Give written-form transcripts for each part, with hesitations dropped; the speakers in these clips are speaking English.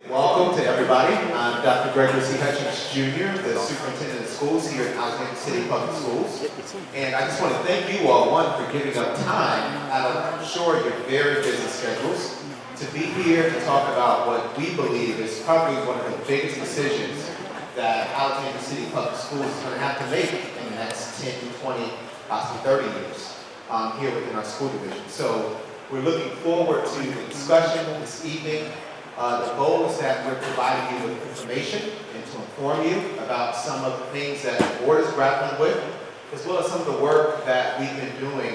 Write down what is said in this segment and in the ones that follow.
Welcome to everybody. I'm Dr. Gregory C. Hutchins Jr., the superintendent of schools here at Alexandria City Public Schools. And I just want to thank you all, one, for giving up time out of, I'm sure, your very busy schedules to be here to talk about what we believe is probably one of the biggest decisions that Alexandria City Public Schools is going to have to make in the next 10, 20, possibly 30 years here within our school division. So we're looking forward to the discussion this evening. The goal is that we're providing you with information and to inform you about some of the things that the board is grappling with, as well as some of the work that we've been doing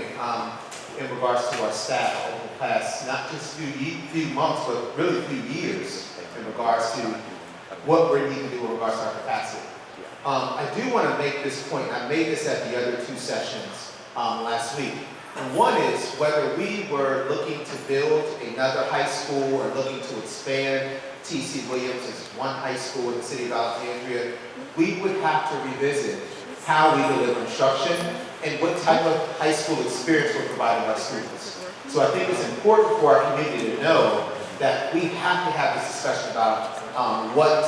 in regards to our staff over the past, not just few months, but really few years in regards to what we need to do in regards to our capacity. I do want to make this point, and I made this at the other two sessions last week. And one is whether we were looking to build another high school or looking to expand T.C. Williams as one high school in the city of Alexandria, we would have to revisit how we deliver instruction and what type of high school experience we're providing our students. So I think it's important for our community to know that we have to have this discussion about what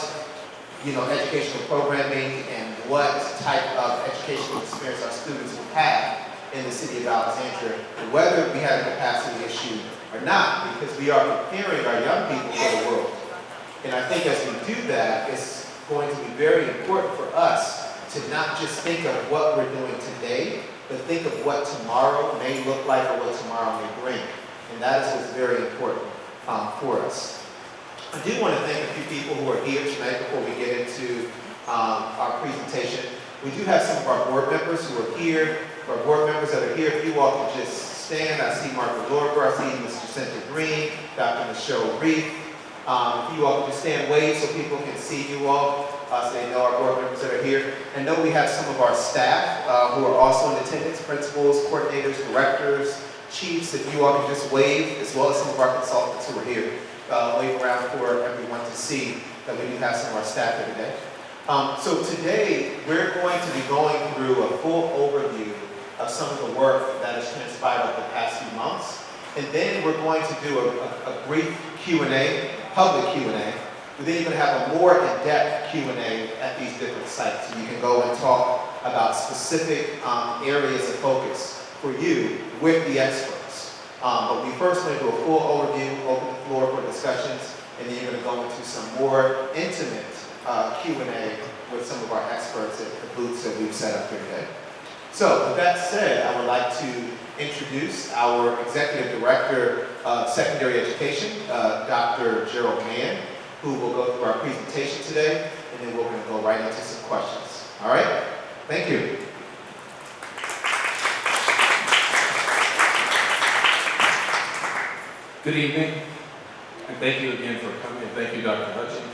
educational programming and what type of educational experience our students will have in the city of Alexandria, whether we have a capacity issue or not, because we are preparing our young people for the world. And I think as we do that, it's going to be very important for us to not just think of what we're doing today, but think of what tomorrow may look like or what tomorrow may bring. And that is what's very important for us. I do want to thank a few people who are here tonight before we get into our presentation. We do have some of our board members who are here. For our board members that are here, if you all can just stand. I see Martha Lorber, I see Mr. Cynthia Green, Dr. Michelle Reed. If you all can just stand, wave so people can see you all, so they know our board members that are here. And know we have some of our staff who are also in attendance, principals, coordinators, directors, chiefs. If you all can just wave, as well as some of our consultants who are here. Wave around for everyone to see that we do have some of our staff here today. So today, we're going to be going through a full overview of some of the work that has transpired over the past few months. And then we're going to do a brief Q&A, public Q&A. We're then going to have a more in-depth Q&A at these different sites. So you can go and talk about specific areas of focus for you with the experts. But we first want to do a full overview, open the floor for discussions, and then you're going to go into some more intimate Q&A with some of our experts at the booths that we've set up here today. So, with that said, I would like to introduce our Executive Director of Secondary Education, Dr. Gerald Mann, who will go through our presentation today, and then we're going to go right into some questions. All right? Thank you. Good evening, and thank you again for coming, and thank you, Dr. Hutchins.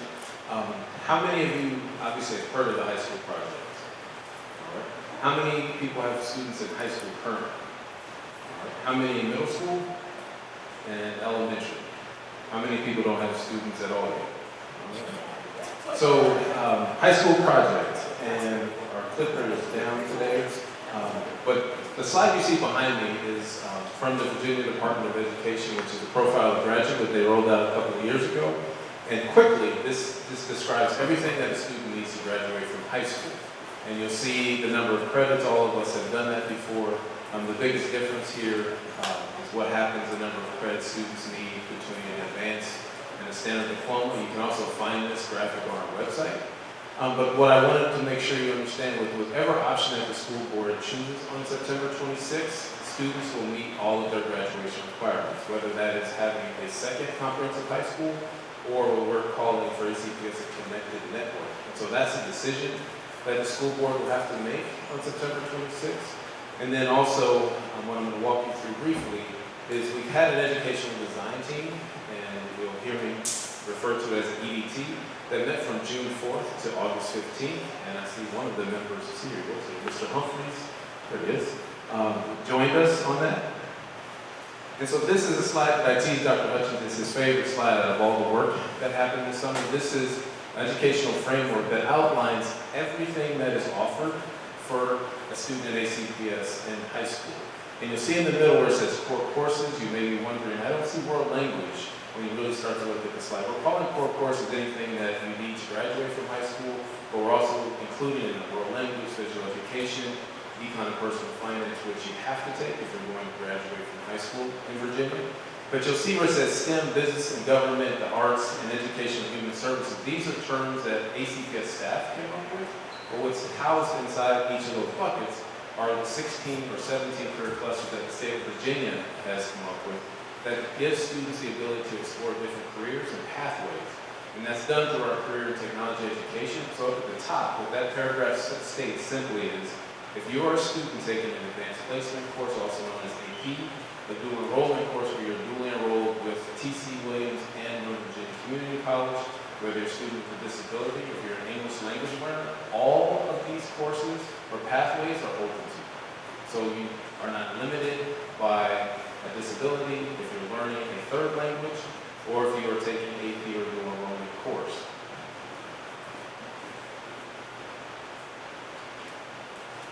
How many of you obviously have heard of the high school project? How many people have students in high school currently? How many in middle school and elementary? How many people don't have students at all yet? So, high school project, and our clicker is down today. But the slide you see behind me is from the Virginia Department of Education, which is a profile of graduate they rolled out a couple of years ago. And quickly, this describes everything that a student needs to graduate from high school. And you'll see the number of credits. All of us have done that before. The biggest difference here is what happens, the number of credits students need between an advanced and a standard diploma. You can also find this graphic on our website. But what I wanted to make sure you understand with whatever option that the school board chooses on September 26th, students will meet all of their graduation requirements, whether that is having a second comprehensive high school or what we're calling for ACP as a connected network. And so that's a decision that the school board will have to make on September 26th. And then also, what I'm going to walk you through briefly is we've had an educational design team, and you'll hear me refer to it as an EDT, that met from June 4th to August 15th, and I see one of the members is here, Mr. Humphreys, there he is, joined us on that. And so this is a slide that I teased Dr. Hutchins, it's his favorite slide out of all the work that happened this summer. This is an educational framework that outlines everything that is offered for a student at ACPS in high school. And you'll see in the middle where it says core courses, you may be wondering, I don't see world language when you really start to look at the slide. We're calling core courses anything that you need to graduate from high school, but we're also including in the world language, physical education, econ and personal finance, which you have to take if you're going to graduate from high school in Virginia. But you'll see where it says STEM, business and government, the arts, and education and human services. These are terms that ACPS staff came up with, but what's housed inside each of those buckets are the 16 or 17 career clusters that the state of Virginia has come up with that gives students the ability to explore different careers and pathways. And that's done through our career and technology education. So up at the top, what that paragraph states simply is, if you are a student taking an advanced placement course, also known as AP, a dual enrollment course where you're dually enrolled with T.C. Williams and Northern Virginia Community College, whether you're a student with a disability or if you're an English language learner, all of these courses or pathways are open to you. So you are not limited by a disability if you're learning a third language or if you are taking AP or dual enrollment course.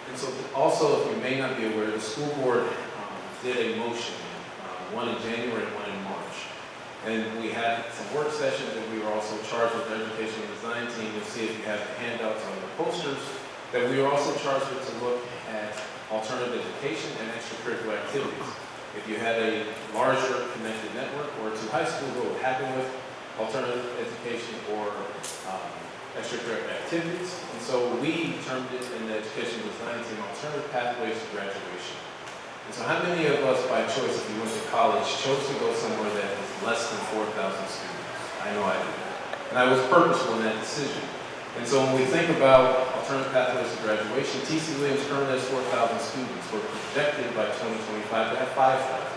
And so also, if you may not be aware, the school board did a motion, one in January and one in March. And we had some work sessions and we were also charged with the education and design team. You'll see if you have the handouts on the posters, that we were also charged with to look at alternative education and extracurricular activities. If you had a larger connected network or to high school, what would happen with alternative education or extracurricular activities. And so we termed it in the education design team alternative pathways to graduation. And so how many of us by choice, if you went to college, chose to go somewhere that was less than 4,000 students? I know I did. And I was purposeful in that decision. And so when we think about alternative pathways to graduation, T.C. Williams currently has 4,000 students. We're projected by 2025 to have 5,000.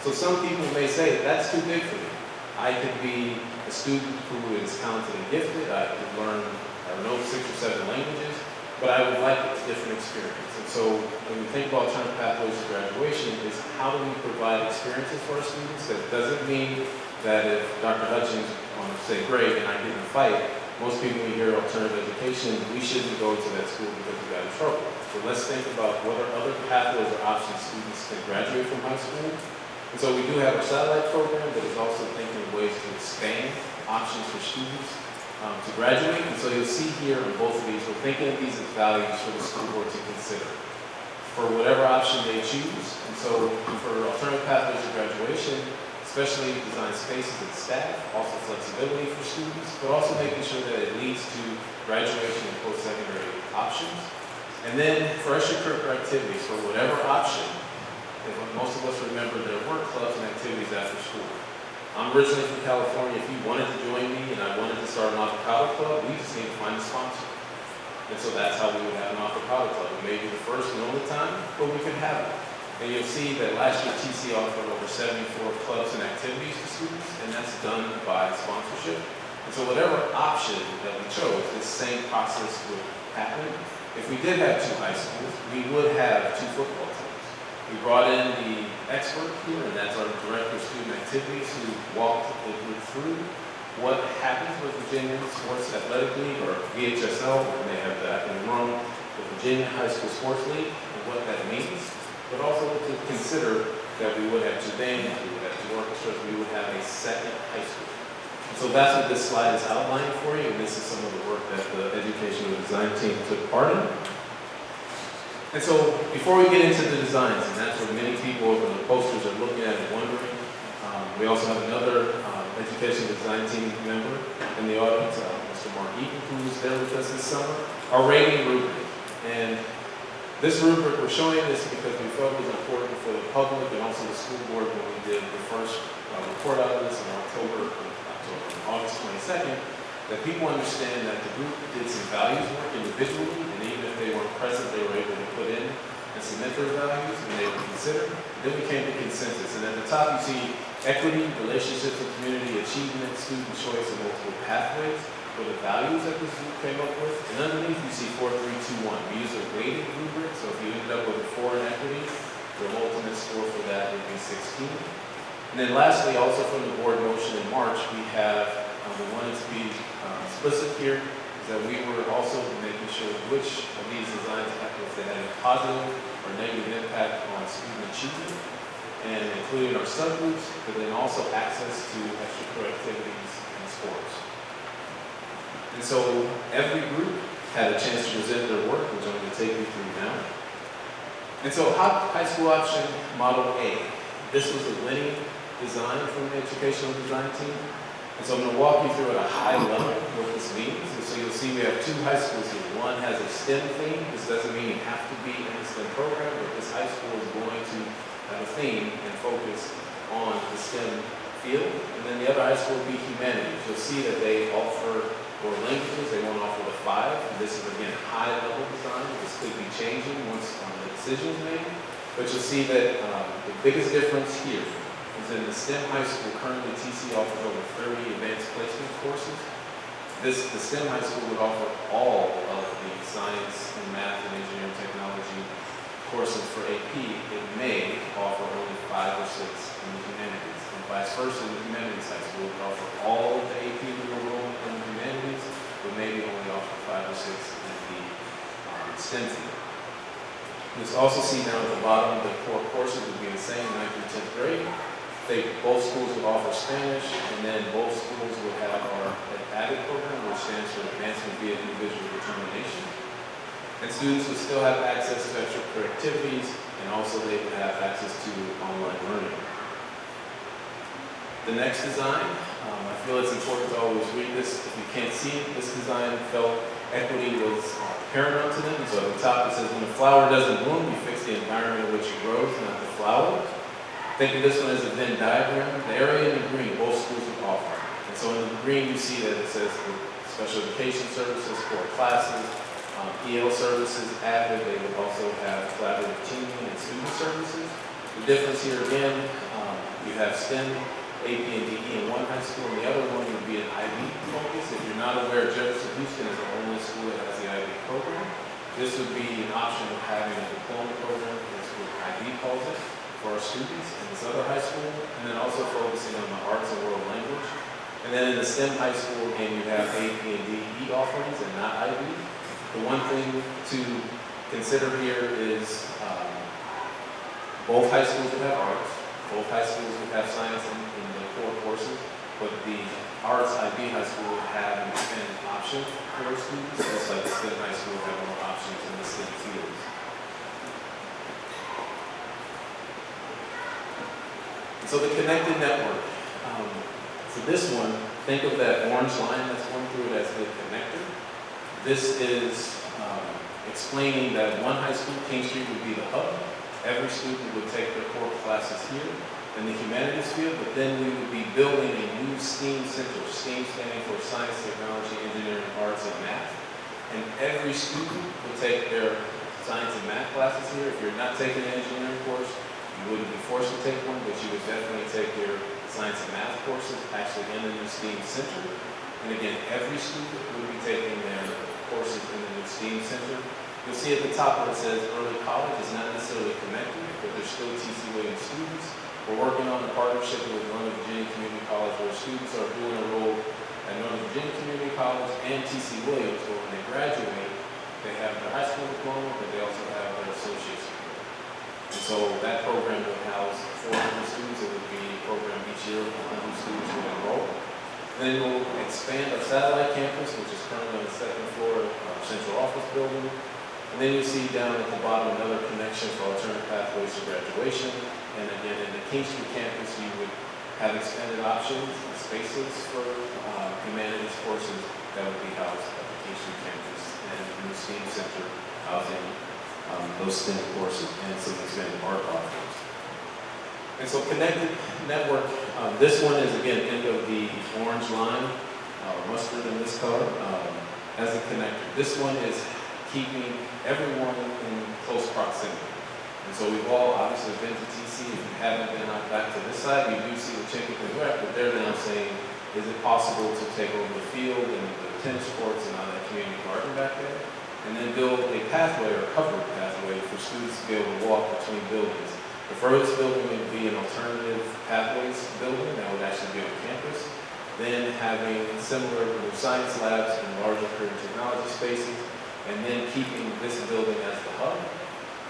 So some people may say, that's too big for me. I could be a student who is talented and gifted. I could learn, I don't know, 6 or 7 languages, but I would like a different experience. And so when we think about alternative pathways to graduation, is how do we provide experiences for our students? That doesn't mean that if Dr. Hutchins wants to say, great, and I get in a fight, most people when we hear alternative education, we shouldn't go to that school because we got in trouble. So let's think about what are other pathways or options students can graduate from high school. And so we do have our satellite program, but it's also thinking of ways to expand options for students to graduate. And so you'll see here in both of these, we're thinking of these as values for the school board to consider for whatever option they choose. And so for alternative pathways to graduation, especially design spaces and staff, also flexibility for students, but also making sure that it leads to graduation and post-secondary options. And then for extracurricular activities, for whatever option, most of us remember there were clubs and activities after school. I'm originally from California. If you wanted to join me and I wanted to start an avocado club, we just need to find a sponsor. And so that's how we would have an avocado club. It may be the first and only time, but we could have it. And you'll see that last year TC offered over 74 clubs and activities to students, and that's done by sponsorship. And so whatever option that we chose, this same process would happen. If we did have 2 high schools, we would have 2 football teams. We brought in the expert here, and that's our Director of Student Activities, who walked the group through what happens with Virginia Sports Athletic League, or VHSL, and they have the acronym wrong, the Virginia High School Sports League, and what that means, but also to consider that we would have 2 bands, we would have 2 orchestras, we would have a second high school. And so that's what this slide is outlining for you, and this is some of the work that the education and design team took part in. And so before we get into the designs, and that's what many people over the posters are looking at and wondering, we also have another education design team member in the audience, Mr. Mark Eaton, who's there with us this summer, our rating rubric. And this rubric, we're showing this because we felt it was important for the public and also the school board when we did the first report out of this in August 22nd, that people understand that the group did some values work individually, and even if they weren't present, they were able to put in and submit their values, and they were considered. Then we came to consensus, and at the top you see equity, relationships and community, achievement, student choice, and multiple pathways for the values that this group came up with. And underneath you see 4, 3, 2, 1. We use a weighted rubric, so if you ended up with a 4 in equity, the ultimate score for that would be 16. And then lastly, also from the board motion in March, we have, we wanted to be explicit here, is that we were also making sure which of these designs, if they had a positive or negative impact on student achievement. and including our subgroups, but then also access to extracurricular activities and sports. And so every group had a chance to present their work, which I'm going to take you through now. And so high school option model A. This was a winning design from the educational design team. And so I'm going to walk you through at a high level what this means. And so you'll see we have two high schools here. One has a STEM theme. This doesn't mean you have to be in the STEM program, but this high school is going to have a theme and focus on the STEM field. And then the other high school will be humanities. You'll see that they offer for languages, they won't offer the 5. This is again high level design. This could be changing once the decision is made. But you'll see that the biggest difference here is in the STEM high school. Currently TC offers over 30 advanced placement courses. The STEM high school would offer all of the science and math and engineering technology courses for AP. It may offer only 5 or 6 in the humanities. And vice versa, in the humanities high school would offer all of the AP in the world in the humanities, but maybe only offer 5 or 6 in the STEM field. You'll also see down at the bottom the core courses would be the same 9th through 10th grade. Both schools would offer Spanish, and then both schools would have our ADDIT program, which stands for Advancement via Individual Determination. And students would still have access to extracurricular activities, and also they would have access to online learning. The next design, I feel it's important to always read this. If you can't see it, this design felt equity was paramount to them. So at the top it says, when a flower doesn't bloom, you fix the environment in which it grows, not the flower. Think of this one as a Venn diagram. The area in the green, both schools would offer. And so in the green, you see that it says the special education services, core classes, EL services, ADDIT. They would also have collaborative teaming and student services. The difference here again, you have STEM, AP and DE in one high school, and the other one would be an IB focus. If you're not aware, Jefferson Houston is the only school that has the IB program. This would be an option of having a diploma program, that's what IB calls it, for our students in this other high school, and then also focusing on the arts and world language. And then in the STEM high school, again, you have AP and DE offerings and not IB. The one thing to consider here is both high schools would have arts, both high schools would have science in the core courses, but the arts IB high school would have an expanded option for their students, just like the STEM high school would have more options in the STEM fields. So the connected network. For this one, think of that orange line that's going through it as the connector. This is explaining that one high school, King Street, would be the hub. Every student would take their core classes here in the humanities field, but then we would be building a new STEAM center, STEAM standing for Science, Technology, Engineering, Arts, and Math. And every student would take their science and math classes here. If you're not taking an engineering course, you wouldn't be forced to take one, but you would definitely take your science and math courses actually in the new STEAM center. And again, every student would be taking their courses in the new STEAM center. You'll see at the top where it says early college is not necessarily connected, but they're still TC Williams students. We're working on a partnership with Northern Virginia Community College where students are doing a role at Northern Virginia Community College and TC Williams, where when they graduate, they have their high school diploma, but they also have their associate's degree. And so that program would house 400 students. It would be a program each year, 100 students would enroll. Then we'll expand our satellite campus, which is currently on the 2nd floor of our central office building. And then you see down at the bottom another connection for alternative pathways to graduation. And again, in the King Street campus, you would have expanded options and spaces for humanities courses that would be housed at the King Street campus and the new STEAM center housing those STEM courses and some expanded art offerings. And so connected network, this one is again end of the orange line, mustard in this color, as a connector. This one is keeping everyone in close proximity. And so we've all obviously been to TC. If you haven't been out back to this side, you do see the chicken and wrap, but they're now saying, is it possible to take over the field and the tennis courts and all that community garden back there? And then build a pathway or covered pathway for students to be able to walk between buildings. The furthest building would be an alternative pathways building that would actually be on campus. Then having similar science labs and larger career technology spaces, and then keeping this building as the hub.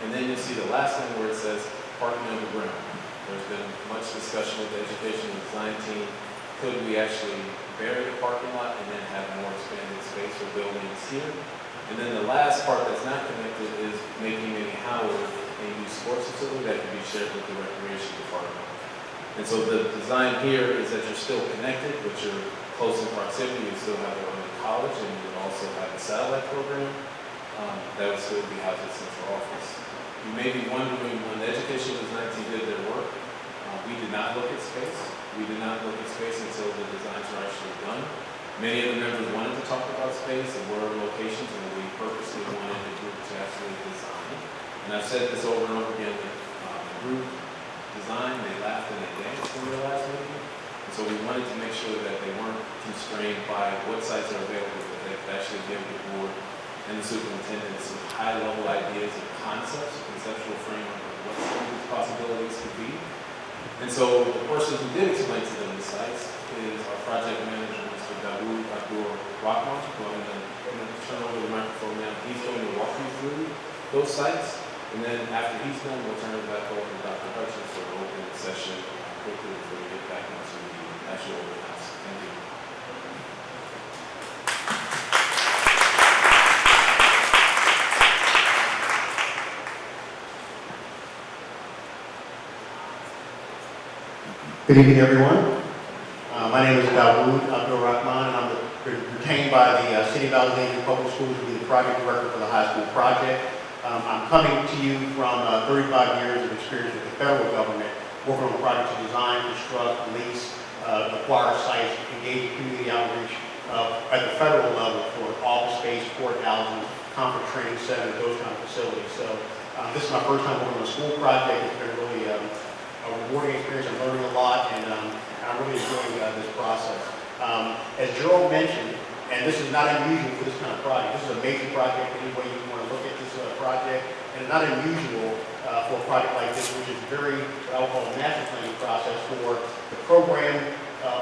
And then you'll see the last thing where it says parking underground. There's been much discussion with the education and design team. Could we actually bury the parking lot and then have more expanded space for buildings here? And then the last part that's not connected is making Minnie Howard a new sports facility that can be shared with the recreation department. And so the design here is that you're still connected, but you're close in proximity. You still have your own college, and you would also have a satellite program that would still be housed at central office. You may be wondering, when the education design team did their work, we did not look at space. We did not look at space until the designs were actually done. Many of the members wanted to talk about space and where locations, and we purposely wanted the group to actually design. And I've said this over and over again, the group design, they laughed and they danced in their last meeting. And so we wanted to make sure that they weren't constrained by what sites are available, but they could actually give the board and the superintendent some high-level ideas and concepts, conceptual framework of what some of these possibilities could be. And so the person who did explain to them the sites is our project manager, Mr. Dawood Abdul Rahman, who I'm going to turn over the microphone now. He's going to walk you through those sites, and then after he's done, we'll turn it back over to Dr. Hutchins for an open session quickly before we get back into the actual open house. Thank you. Good evening, everyone. My name is Dawood Abdul Rahman, and I'm retained by the City of Alexandria Public Schools to be the project director for the high school project. I'm coming to you from 35 years of experience with the federal government, working on projects to design, construct, lease, acquire sites, engage in community outreach at the federal level for office space, courthouses, conference training centers, those kind of facilities. So this is my first time working on a school project. It's been really a rewarding experience. I'm learning a lot, and I'm really enjoying this process. As Gerald mentioned, and this is not unusual for this kind of project. This is a major project any way you want to look at this project, and it's not unusual for a project like this, which is very, what I would call a master planning process for the program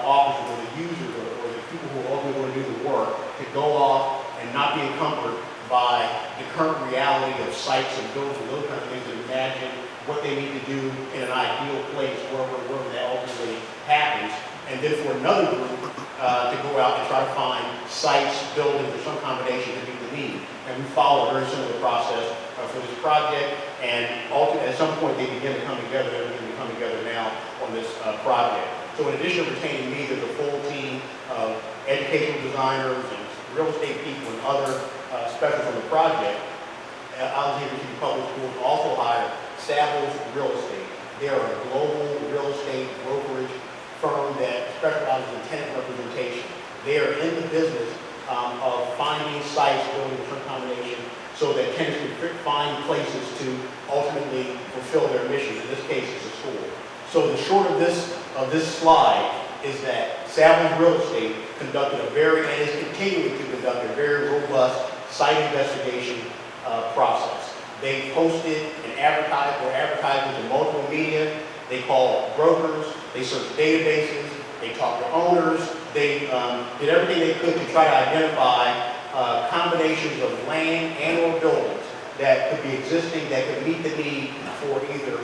officers or the users or the people who are ultimately going to do the work to go off and not be encumbered by the current reality of sites and buildings and those kind of things, and imagine what they need to do in an ideal place, wherever that ultimately happens. And then for another group to go out and try to find sites, buildings, or some combination to meet the need. And we follow a very similar process for this project. And at some point they begin to come together. They're beginning to come together now on this project. So in addition to retaining me, there's a full team of educational designers and real estate people and other specialists on the project. Alexandria City Public Schools also hire Savills Real Estate. They are a global real estate brokerage firm that specializes in tenant representation. They are in the business of finding sites, buildings, some combination, so that tenants can find places to ultimately fulfill their mission. In this case, it's a school. So the short of this slide is that Savills Real Estate conducted and is continuing to conduct a very robust site investigation process. They posted and advertised in multiple media. They called brokers. They searched databases. They talked to owners. They did everything they could to try to identify combinations of land and or buildings that could be existing, that could meet the need for either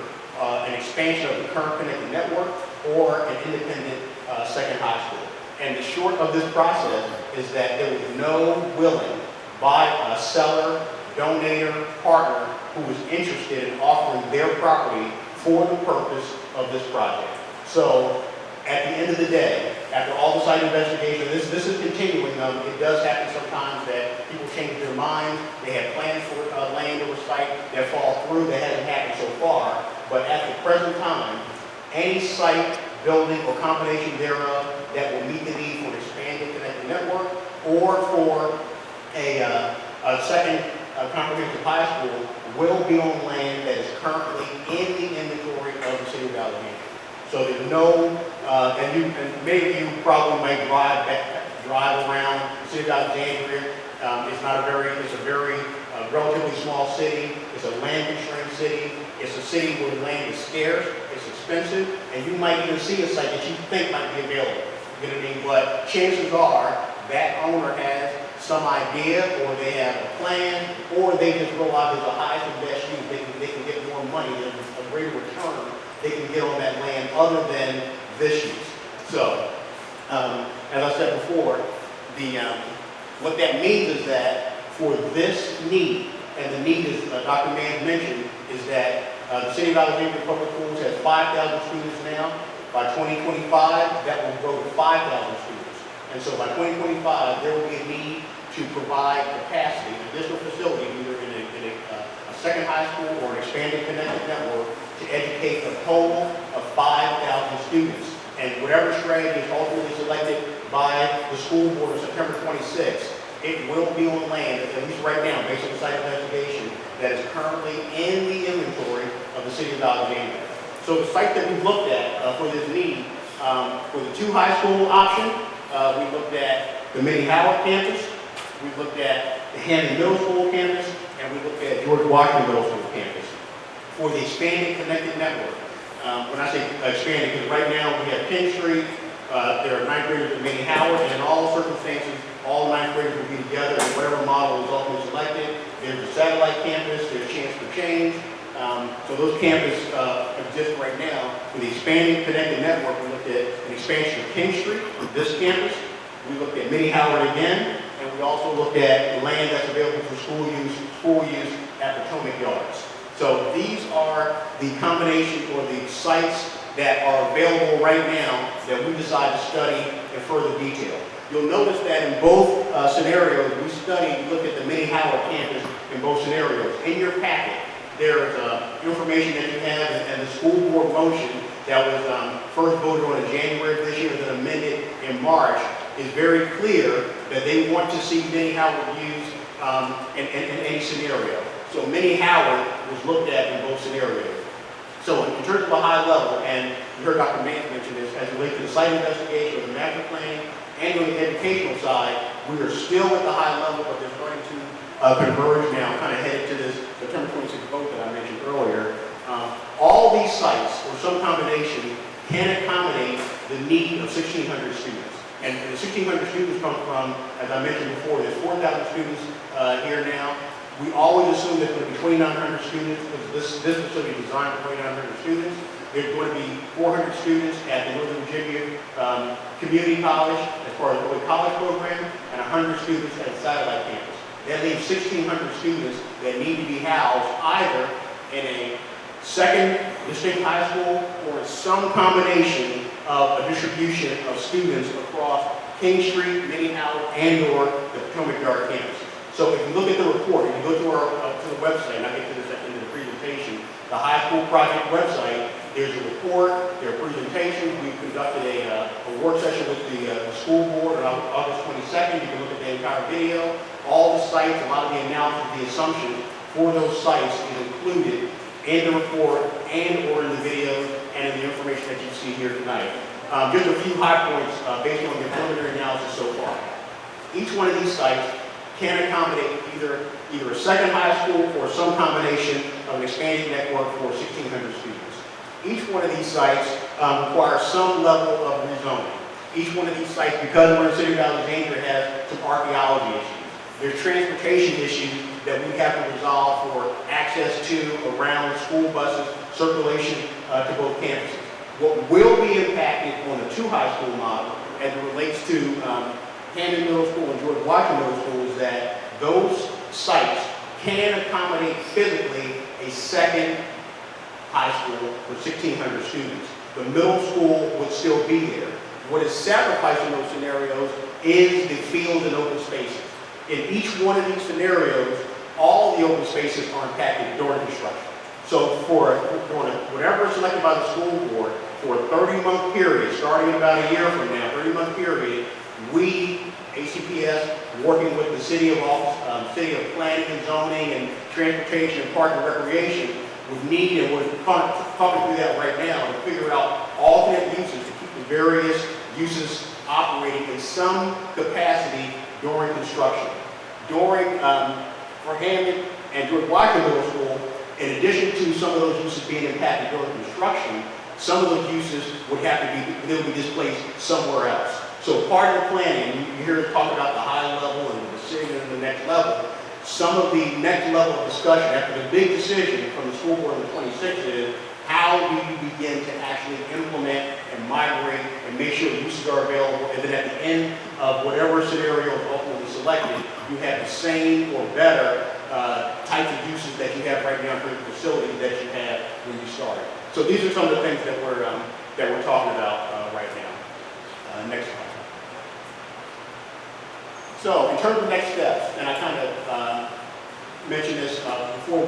an expansion of the current connected network or an independent second high school. And the short of this process is that there was no willing seller, donator, partner who was interested in offering their property for the purpose of this project. So at the end of the day, after all the site investigation, this is continuing. It does happen sometimes that people change their minds. They have plans for land or site that fall through. That hasn't happened so far. But at the present time, any site, building, or combination thereof that will meet the need for an expanded connected network or for a second comprehensive high school will be on land that is currently in the inventory of the City of Alexandria. So there's no, and many of you probably may drive around the City of Alexandria. It's a very relatively small city. It's a land-constrained city. It's a city where the land is scarce, it's expensive, and you might even see a site that you think might be available. You know what I mean? But chances are that owner has some idea, or they have a plan, or they just realize there's a highest and best use. They can get more money, there's a greater return they can get on that land other than this use. So, as I said before, what that means is that for this need, and the need is, Dr. Mann mentioned, is that the City of Alexandria Public Schools has 5,000 students now. By 2025, that will grow to 5,000 students. And so by 2025, there will be a need to provide capacity, an additional facility, either in a second high school or an expanded connected network, to educate a total of 5,000 students. And whatever strategy is ultimately selected by the school board on September 26th, it will be on land, at least right now, based on the site investigation, that is currently in the inventory of the City of Alexandria. So the site that we've looked at for this need, for the 2 high school option, we looked at the Minnie Howard campus, we looked at the Hammond Middle School campus, and we looked at George Washington Middle School campus. For the expanded connected network, when I say expanded, because right now we have King Street, there are 9th graders at Minnie Howard, and in all circumstances, all 9th graders will be together in whatever model is ultimately selected. There's a satellite campus, there's a chance for change. So those campuses exist right now. For the expanding connected network, we looked at an expansion of King Street, this campus. We looked at Minnie Howard again, and we also looked at the land that's available for school use at Potomac Yards. So these are the combination or the sites that are available right now that we decide to study in further detail. You'll notice that in both scenarios, we look at the Minnie Howard campus in both scenarios. In your packet, there's information that you have and the school board motion that was first voted on in January of this year and then amended in March is very clear that they want to see Minnie Howard used in any scenario. So Minnie Howard was looked at in both scenarios. So in terms of a high level, and you heard Dr. Mance mention this, as it relates to the site investigation, or the master planning, and on the educational side, we are still at the high level, but they're starting to converge now, kind of headed to this September 26th vote that I mentioned earlier. All these sites, or some combination, can accommodate the need of 1,600 students. And the 1,600 students come from, as I mentioned before, there's 4,000 students here now. We always assume there's going to be 2,900 students, because this facility is designed for 2,900 students. There's going to be 400 students at the Northern Virginia Community College as part of the early college program, and 100 students at the satellite campus. That leaves 1,600 students that need to be housed either in a second distinct high school or in some combination of a distribution of students across King Street, Minnie Howard, and/or the Potomac Yard campus. So if you look at the report, if you go to the website, and I'll get to this at the end of the presentation, the high school project website, there's a report, there are presentations. We conducted a work session with the school board on August 22nd. You can look at the entire video. All the sites, a lot of the analysis, the assumptions for those sites is included in the report and or in the video and in the information that you see here tonight. Just a few high points based on the preliminary analysis so far. Each one of these sites can accommodate either a second high school or some combination of an expanding network for 1,600 students. Each one of these sites requires some level of rezoning. Each one of these sites, because we're in the City of Alexandria, has some archaeology issues. There's transportation issues that we have to resolve for access to, around school buses, circulation to both campuses. What will be impacted on the 2 high school model as it relates to Hammond Middle School and George Washington Middle School is that those sites can accommodate physically a second high school for 1,600 students. The middle school would still be there. What is sacrificed in those scenarios is the fields and open spaces. In each one of these scenarios, all the open spaces are impacted during construction. So for whatever is selected by the school board, for a 30-month period, starting in about a year from now, 30-month period, we, ACPS, working with the City of Planning and Zoning and Transportation and Park and Recreation, would need, and we're talking through that right now, to figure out alternate uses to keep the various uses operating in some capacity during construction. For Hammond and George Washington Middle School, in addition to some of those uses being impacted during construction, some of those uses would have to be, they'll be displaced somewhere else. So part of the planning, you hear us talk about the high level and the decision and the next level. Some of the next level of discussion after the big decision from the school board on the 26th is how how do you begin to actually implement and migrate and make sure uses are available, and then at the end of whatever scenario is ultimately selected, you have the same or better types of uses that you have right now for the facility that you had when you started. So these are some of the things that we're talking about right now. Next slide. So in terms of next steps, and I kind of mentioned this before,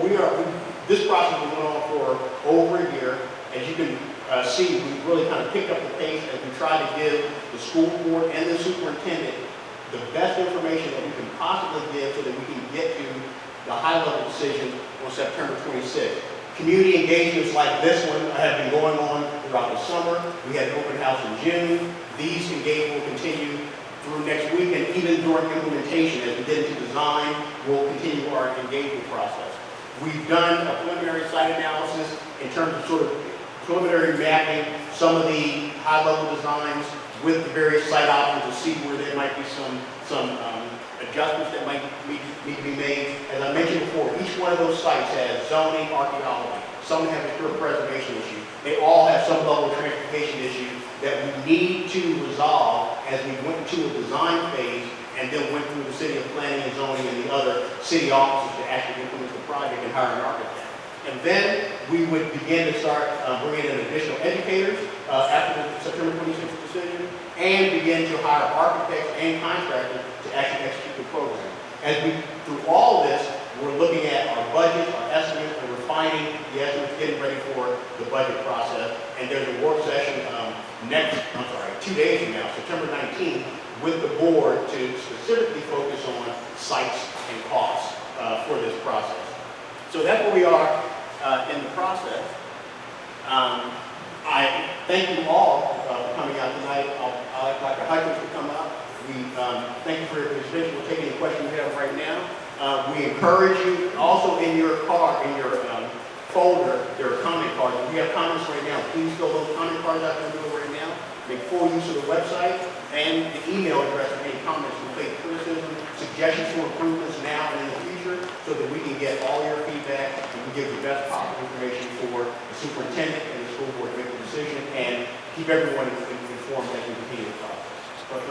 this process has been going on for over a year. As you can see, we've really kind of picked up the pace as we try to give the school board and the superintendent the best information that we can possibly give so that we can get to the high-level decision on September 26th. Community engagements like this one have been going on throughout the summer. We had an open house in June. These engagements will continue through next week, and even during implementation, as we get into design, we'll continue our engagement process. We've done a preliminary site analysis in terms of sort of preliminary mapping some of the high-level designs with the various site options to see where there might be some adjustments that might need to be made. As I mentioned before, each one of those sites has zoning, archaeology. Some have a pure preservation issue. They all have some level of transportation issue that we need to resolve as we went into a design phase and then went through the city of planning and zoning and the other city offices to actually implement the project and hire an architect. And then we would begin to start bringing in additional educators after the September 26th decision, and begin to hire architects and contractors to actually execute the program. Through all of this, we're looking at our budget, our estimates, and refining the estimates, getting ready for the budget process. And there's a work session 2 days from now, September 19th, with the board to specifically focus on sites and costs for this process. So that's where we are in the process. I thank you all for coming out tonight. I'll ask Dr. Hutchins to come up. We thank you for your participation. We'll take any questions you have right now. We encourage you, also in your folder, there are comment cards. If you have comments right now, please fill those comment cards out there right now. Make full use of the website and the email address for any comments, complaints, criticism, suggestions for improvements now and in the future, so that we can get all your feedback and can give the best possible information for the superintendent and the school board to make the decision and keep everyone informed as we continue the process.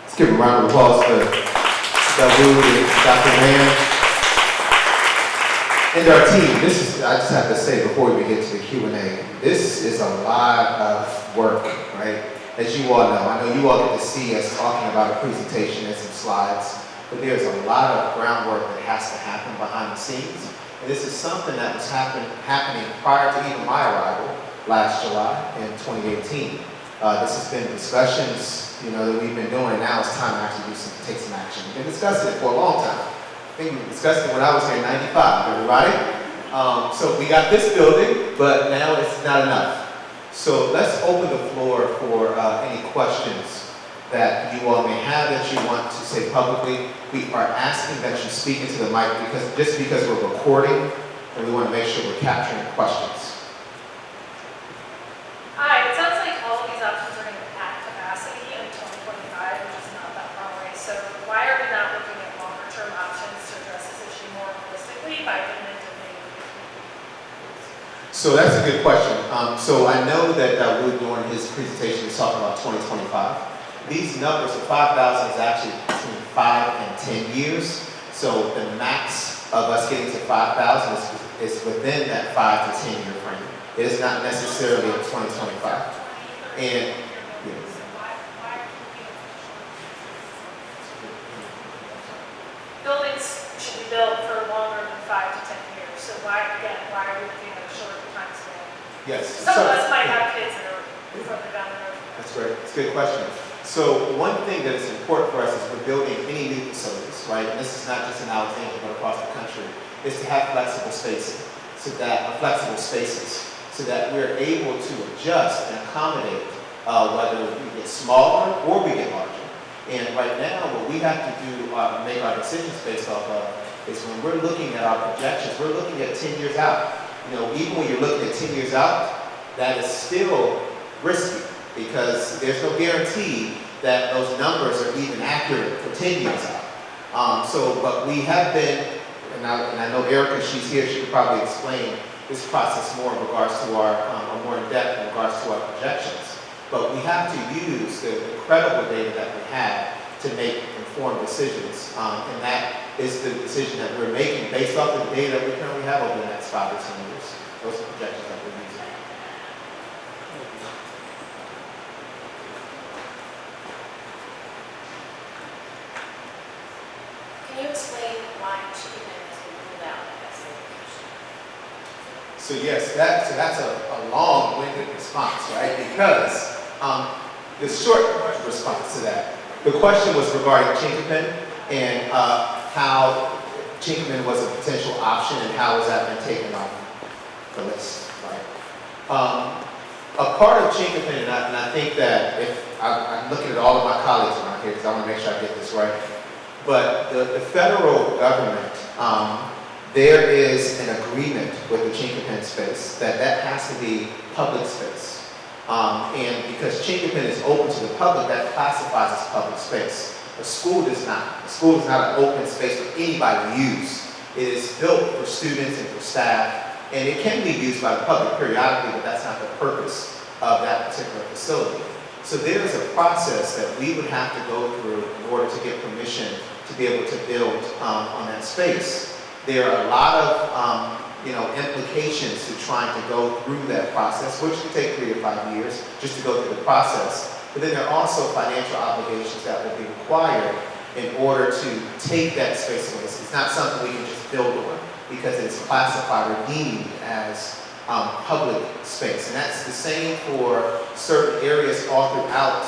Let's give a round of applause for Dr. Wood and Dr. Mann and our team. I just have to say before we get to the Q&A, this is a lot of work, right? As you all know, I know you all get to see us talking about a presentation and some slides, but there's a lot of groundwork that has to happen behind the scenes. And this is something that was happening prior to even my arrival last July in 2018. This has been discussions, that we've been doing. Now it's time to actually take some action. We've been discussing it for a long time. I think we discussed it when I was here in 95, everybody. So we got this building, but now it's not enough. So let's open the floor for any questions that you all may have that you want to say publicly. We are asking that you speak into the mic because we're recording, and we want to make sure we're capturing questions. Hi, it sounds like all of these options are going to be at capacity in 2025, which is not that far away. So why are we not looking at longer-term options to address this issue more holistically by implementing? So that's a good question. So I know that Wood during his presentation was talking about 2025. These numbers of 5,000 is actually between 5 and 10 years. So the max of us getting to 5,000 is within that 5 to 10 year frame. It is not necessarily in 2025. And Buildings should be built for longer than 5 to 10 years. So why are we looking at a shorter time span? yes. Some of us might have kids that are further down the road. That's great. It's a good question. So one thing that is important for us is we're building any new facilities, right? And this is not just in Alexandria, but across the country, is to have flexible spaces, so that we're able to adjust and accommodate whether we get smaller or we get larger. And right now, what we have to do, make our decisions based off of, is when we're looking at our projections, we're looking at 10 years out. Even when you're looking at 10 years out, that is still risky, because there's no guarantee that those numbers are even accurate for 10 years out. But we have been, and I know Erica, she's here, she could probably explain, this process more in regards to our, or more in depth in regards to our projections. But we have to use the incredible data that we have to make informed decisions. And that is the decision that we're making based off of the data that we currently have over the next 5 to 10 years. Those are projections that we're using. Can you explain why chicken has been ruled out as a location? So yes, that's a long-winded response, right? Because the short response to that, the question was regarding Chinquapin and how Chinquapin was a potential option and how has that been taken off the list, right? A part of Chinquapin, and I think that if I'm looking at all of my colleagues around here because I want to make sure I get this right, but the federal government, there is an agreement with the Chinquapin space that has to be public space. And because Chinquapin is open to the public, that classifies as public space. A school does not. A school is not an open space for anybody to use. It is built for students and for staff, and it can be used by the public periodically, but that's not the purpose of that particular facility. So there is a process that we would have to go through in order to get permission to be able to build on that space. There are a lot of implications to trying to go through that process, which can take 3 to 5 years just to go through the process. But then there are also financial obligations that will be required in order to take that space away. So it's not something we can just build on because it's classified or deemed as public space. And that's the same for certain areas all throughout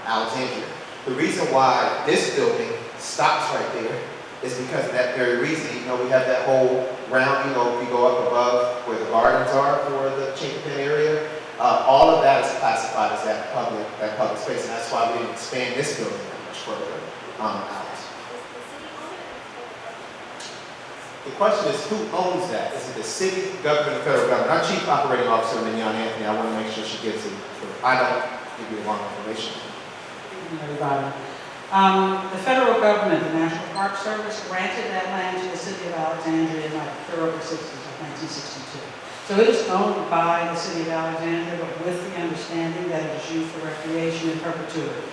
Alexandria. The reason why this building stops right there is because of that very reason. We have that whole round, if you go up above where the gardens are for the Chinquapin area, all of that is classified as that public space, and that's why we didn't expand this building that much further out. The question is, who owns that? Is it the city, government, or federal government? Our Chief Operating Officer, Mignon Anthony, I want to make sure she gets it. I don't give you the wrong information. Everybody. The federal government, the National Park Service, granted that land to the city of Alexandria in the early 60s, like 1962. So it is owned by the city of Alexandria, but with the understanding that it is used for recreation in perpetuity.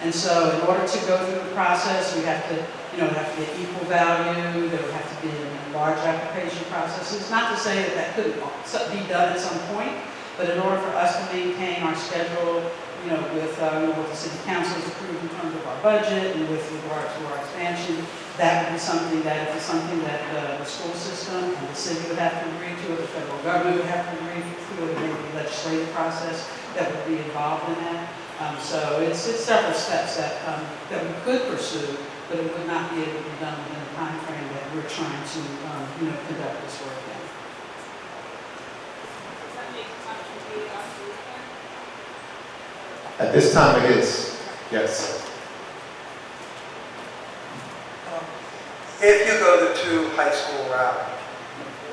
And so in order to go through the process, we have to, it would have to be equal value, there would have to be a large application process. It's not to say that that couldn't be done at some point, but in order for us to maintain our schedule, with what the city council has approved in terms of our budget and with regard to our expansion, that would be something that the school system and the city would have to agree to, or the federal government would have to agree to, it may be a legislative process that would be involved in that. So it's several steps that we could pursue, but it would not be able to be done within the time frame that we're trying to conduct this work in. At this time it is, yes. If you go the 2 high school route,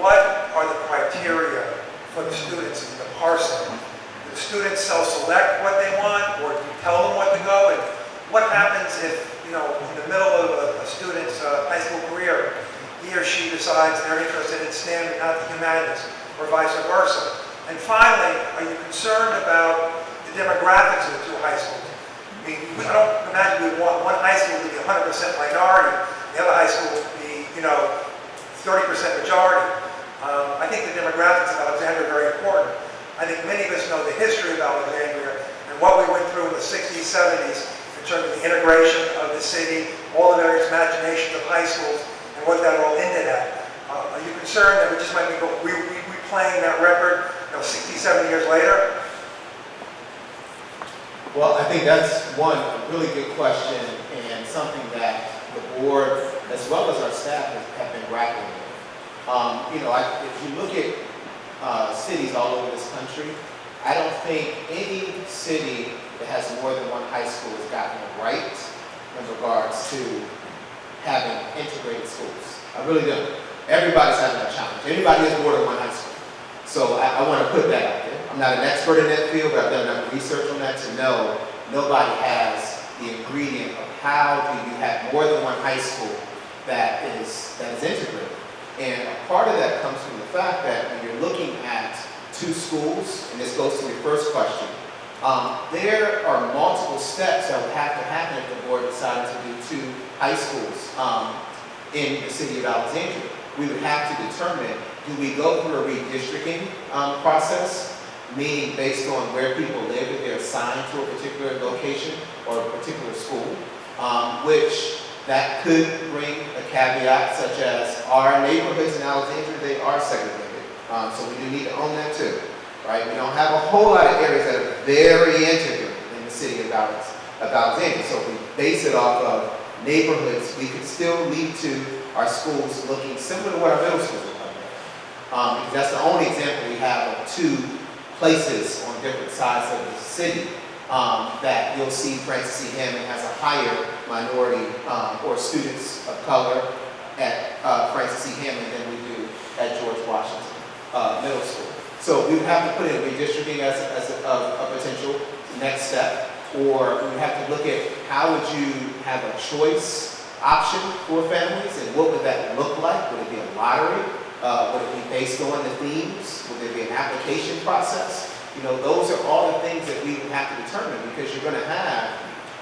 what are the criteria for the students in the parsing? Do the students self-select what they want, or do you tell them what to go? And what happens if, in the middle of a student's high school career, he or she decides they're interested in STEM and not the humanities, or vice versa? And finally, are you concerned about the demographics of the 2 high schools? I mean, I don't imagine we want one high school to be 100% minority, the other high school to be, 30% majority. I think the demographics of Alexandria are very important. I think many of us know the history of Alexandria and what we went through in the 60s, 70s in terms of the integration of the city, all the various imaginations of high schools, and what that all ended at. Are you concerned that we just might be replaying that record 60, 70 years later? Well, I think that's one really good question and something that the board, as well as our staff, have been grappling with. If you look at cities all over this country, I don't think any city that has more than one high school has gotten it right in regards to having integrated schools. I really don't. Everybody's having that challenge. Everybody has more than one high school. So I want to put that out there. I'm not an expert in that field, but I've done enough research on that to know nobody has the ingredient of how do you have more than one high school that is integrated. And a part of that comes from the fact that when you're looking at two schools, and this goes to your first question, there are multiple steps that would have to happen if the board decided to do two high schools in the city of Alexandria. We would have to determine, do we go through a redistricting process, meaning based on where people live, if they're assigned to a particular location or a particular school, which that could bring a caveat such as our neighborhoods in Alexandria, they are segregated. So we do need to own that too, right? We don't have a whole lot of areas that are very integrated in the city of Alexandria. So if we base it off of neighborhoods, we could still lead to our schools looking similar to what our middle schools look like. Because that's the only example we have of two places on different sides of the city that you'll see Francis C. Hammond has a higher minority or students of color at Francis C. Hammond than we do at George Washington Middle School. So we would have to put in redistricting as a potential next step, or we would have to look at how would you have a choice option for families, and what would that look like? Would it be a lottery? Would it be based on the themes? Would there be an application process? You know, those are all the things that we would have to determine, because you're going to have,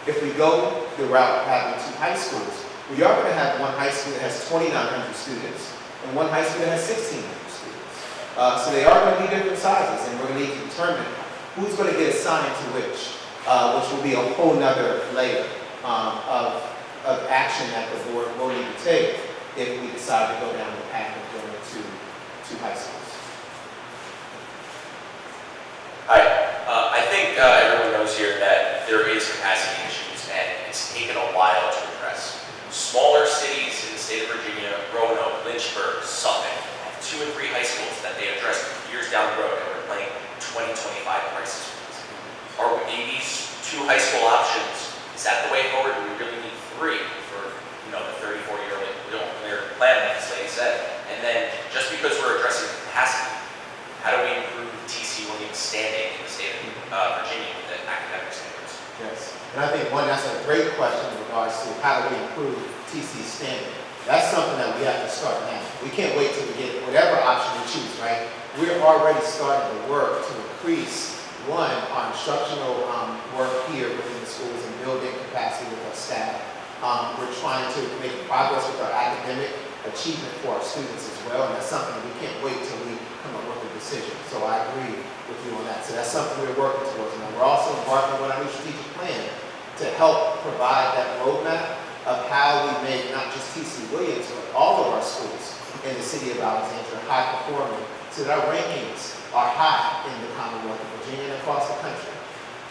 if we go the route of having two high schools, we are going to have one high school that has 2,900 students and one high school that has 1,600 students. So they are going to be different sizes, and we're going to need to determine who's going to get assigned to which will be a whole nother layer of action that the board will need to take if we decide to go down the path of going to two high schools. Hi. I think everyone knows here that there is capacity issues, and it's taken a while to address. Smaller cities in the state of Virginia, Roanoke, Lynchburg, Suffolk, have 2 and 3 high schools that they addressed years down the road, and we're playing 2025 crisis rules. Are these 2 high school options, is that the way forward? Do we really need 3 for, you know, the 34-year plan, like this lady said? And then, just because we're addressing capacity, how do we improve T.C. Williams' standing in the state of Virginia with the academic standards? Yes, and I think that's a great question in regards to how do we improve TC's standing. That's something that we have to start now. We can't wait till we get whatever option we choose, right? We're already starting to work to increase, one, our instructional work here within the schools and building capacity with our staff. We're trying to make progress with our academic achievement for our students as well, and that's something that we can't wait till we come up with a decision. So I agree with you on that. So that's something we're working towards. And we're also embarking on our new strategic plan to help provide that roadmap of how we make not just T.C. Williams, but all of our schools in the city of Alexandria high performing, so that our rankings are high in the Commonwealth of Virginia and across the country.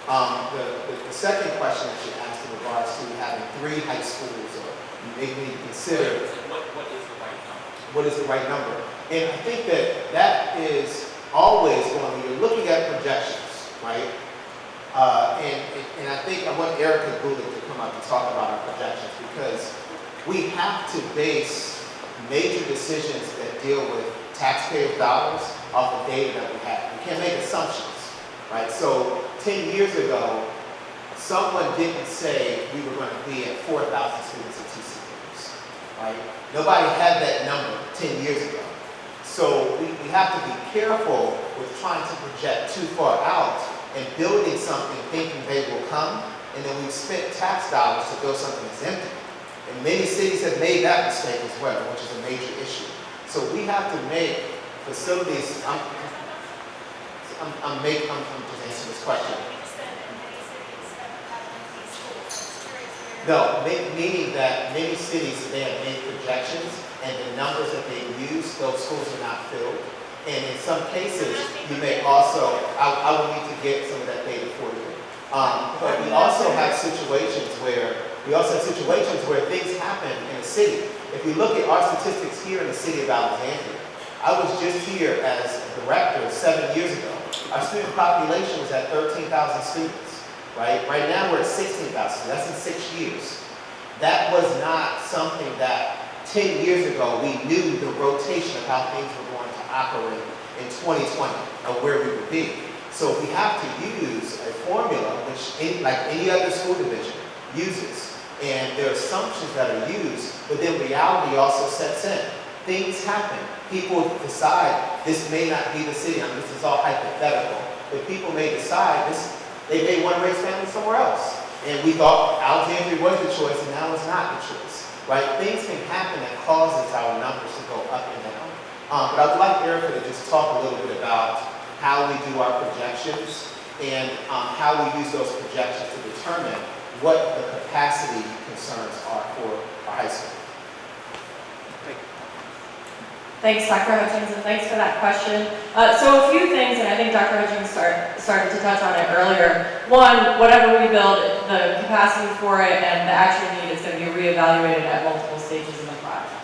The second question that you asked in regards to having 3 high schools, or maybe we need to consider What is the right number? what is the right number. And I think that is always when you're looking at projections, right? And I think I want Erica Gulick to come up and talk about our projections, because we have to base major decisions that deal with taxpayer dollars off the data that we have. We can't make assumptions, right? So 10 years ago, someone didn't say we were going to be at 4,000 students at TC Williams, right? Nobody had that number 10 years ago. So we have to be careful with trying to project too far out and building something thinking they will come, and then we've spent tax dollars to build something that's empty. And many cities have made that mistake as well, which is a major issue. So we have to make facilities, I'm just answering this question. No, meaning that many cities, they have made projections, and the numbers that they use, those schools are not filled. And in some cases, you may also, I will need to get some of that data for you. But we also have situations where things happen in a city. If you look at our statistics here in the city of Alexandria, I was just here as a director 7 years ago. Our student population was at 13,000 students, right? Right now we're at 16,000, that's in 6 years. That was not something that 10 years ago we knew the rotation of how things were going to operate in 2020 or where we would be. So we have to use a formula which, like any other school division, uses. And there are assumptions that are used, but then reality also sets in. things happen. People decide this may not be the city. I mean, this is all hypothetical, but people may decide they may want to raise families somewhere else. And we thought Alexandria was the choice, and now it's not the choice, right? Things can happen that causes our numbers to go up and down. But I would like Erica to just talk a little bit about how we do our projections and how we use those projections to determine what the capacity concerns are for our high school. Thanks, Dr. Hutchins, and thanks for that question. So a few things, and I think Dr. Hutchins started to touch on it earlier. One, whatever we build, the capacity for it and the actual need is going to be reevaluated at multiple stages in the project.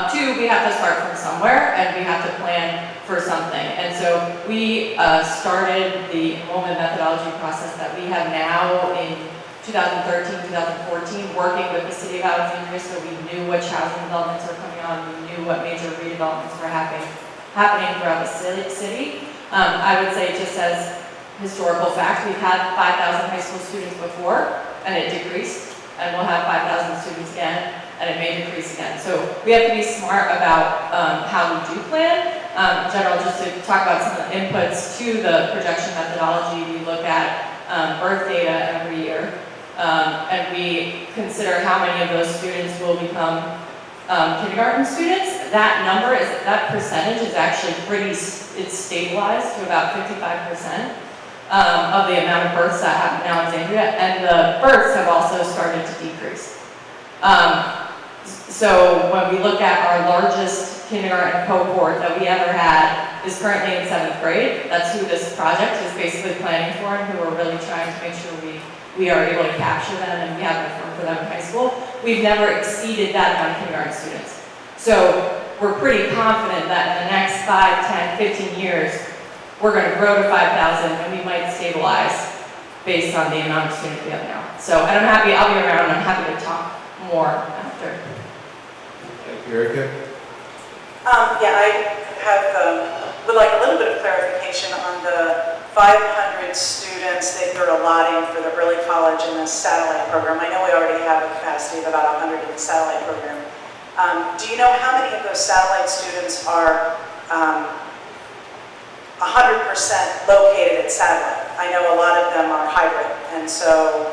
Two, we have to start from somewhere, and we have to plan for something. And so we started the enrollment methodology process that we have now in 2013, 2014, working with the City of Alexandria, so we knew which housing developments were coming on, we knew what major redevelopments were happening throughout the city. I would say, just as historical fact, we've had 5,000 high school students before, and it decreased, and we'll have 5,000 students again, and it may decrease again. So we have to be smart about how we do plan. In general, just to talk about some of the inputs to the projection methodology, we look at birth data every year. And we consider how many of those students will become kindergarten students. That percentage is actually it's stabilized to about 55% of the amount of births that happen in Alexandria, and the births have also started to decrease. So when we look at our largest kindergarten cohort that we ever had is currently in 7th grade. That's who this project is basically planning for, and who we're really trying to make sure we are able to capture them and we have enough room for them in high school. We've never exceeded that amount of kindergarten students. So we're pretty confident that in the next 5, 10, 15 years, we're going to grow to 5,000 and we might stabilize based on the amount of students we have now. So, and I'll be around and I'm happy to talk more after. Thank you, Erica. I would like a little bit of clarification on the 500 students that you're allotting for the early college and the satellite program. I know we already have a capacity of about 100 in the satellite program. Do you know how many of those satellite students are 100% located at satellite? I know a lot of them are hybrid, and so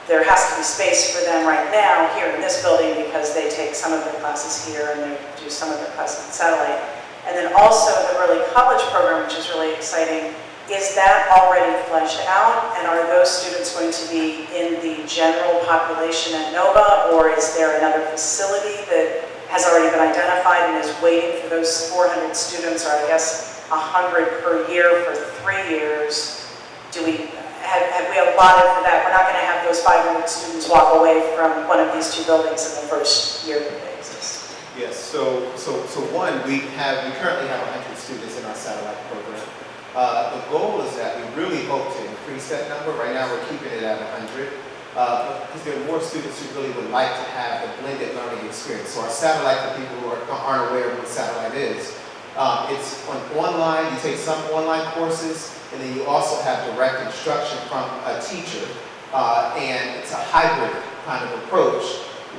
there has to be space for them right now here in this building because they take some of their classes here and they do some of their classes at satellite. And then also the early college program, which is really exciting. Is that already fleshed out, and are those students going to be in the general population at NOVA, or is there another facility that has already been identified and is waiting for those 400 students, or I guess 100 per year for 3 years? Have we allotted for that? We're not going to have those 500 students walk away from one of these two buildings in the first year that they exist. Yes, so one, we currently have 100 students in our satellite program. The goal is that we really hope to increase that number. Right now we're keeping it at 100 because there are more students who really would like to have the blended learning experience. So our satellite, for people who aren't aware of what satellite is, it's online. You take some online courses, and then you also have direct instruction from a teacher. And it's a hybrid kind of approach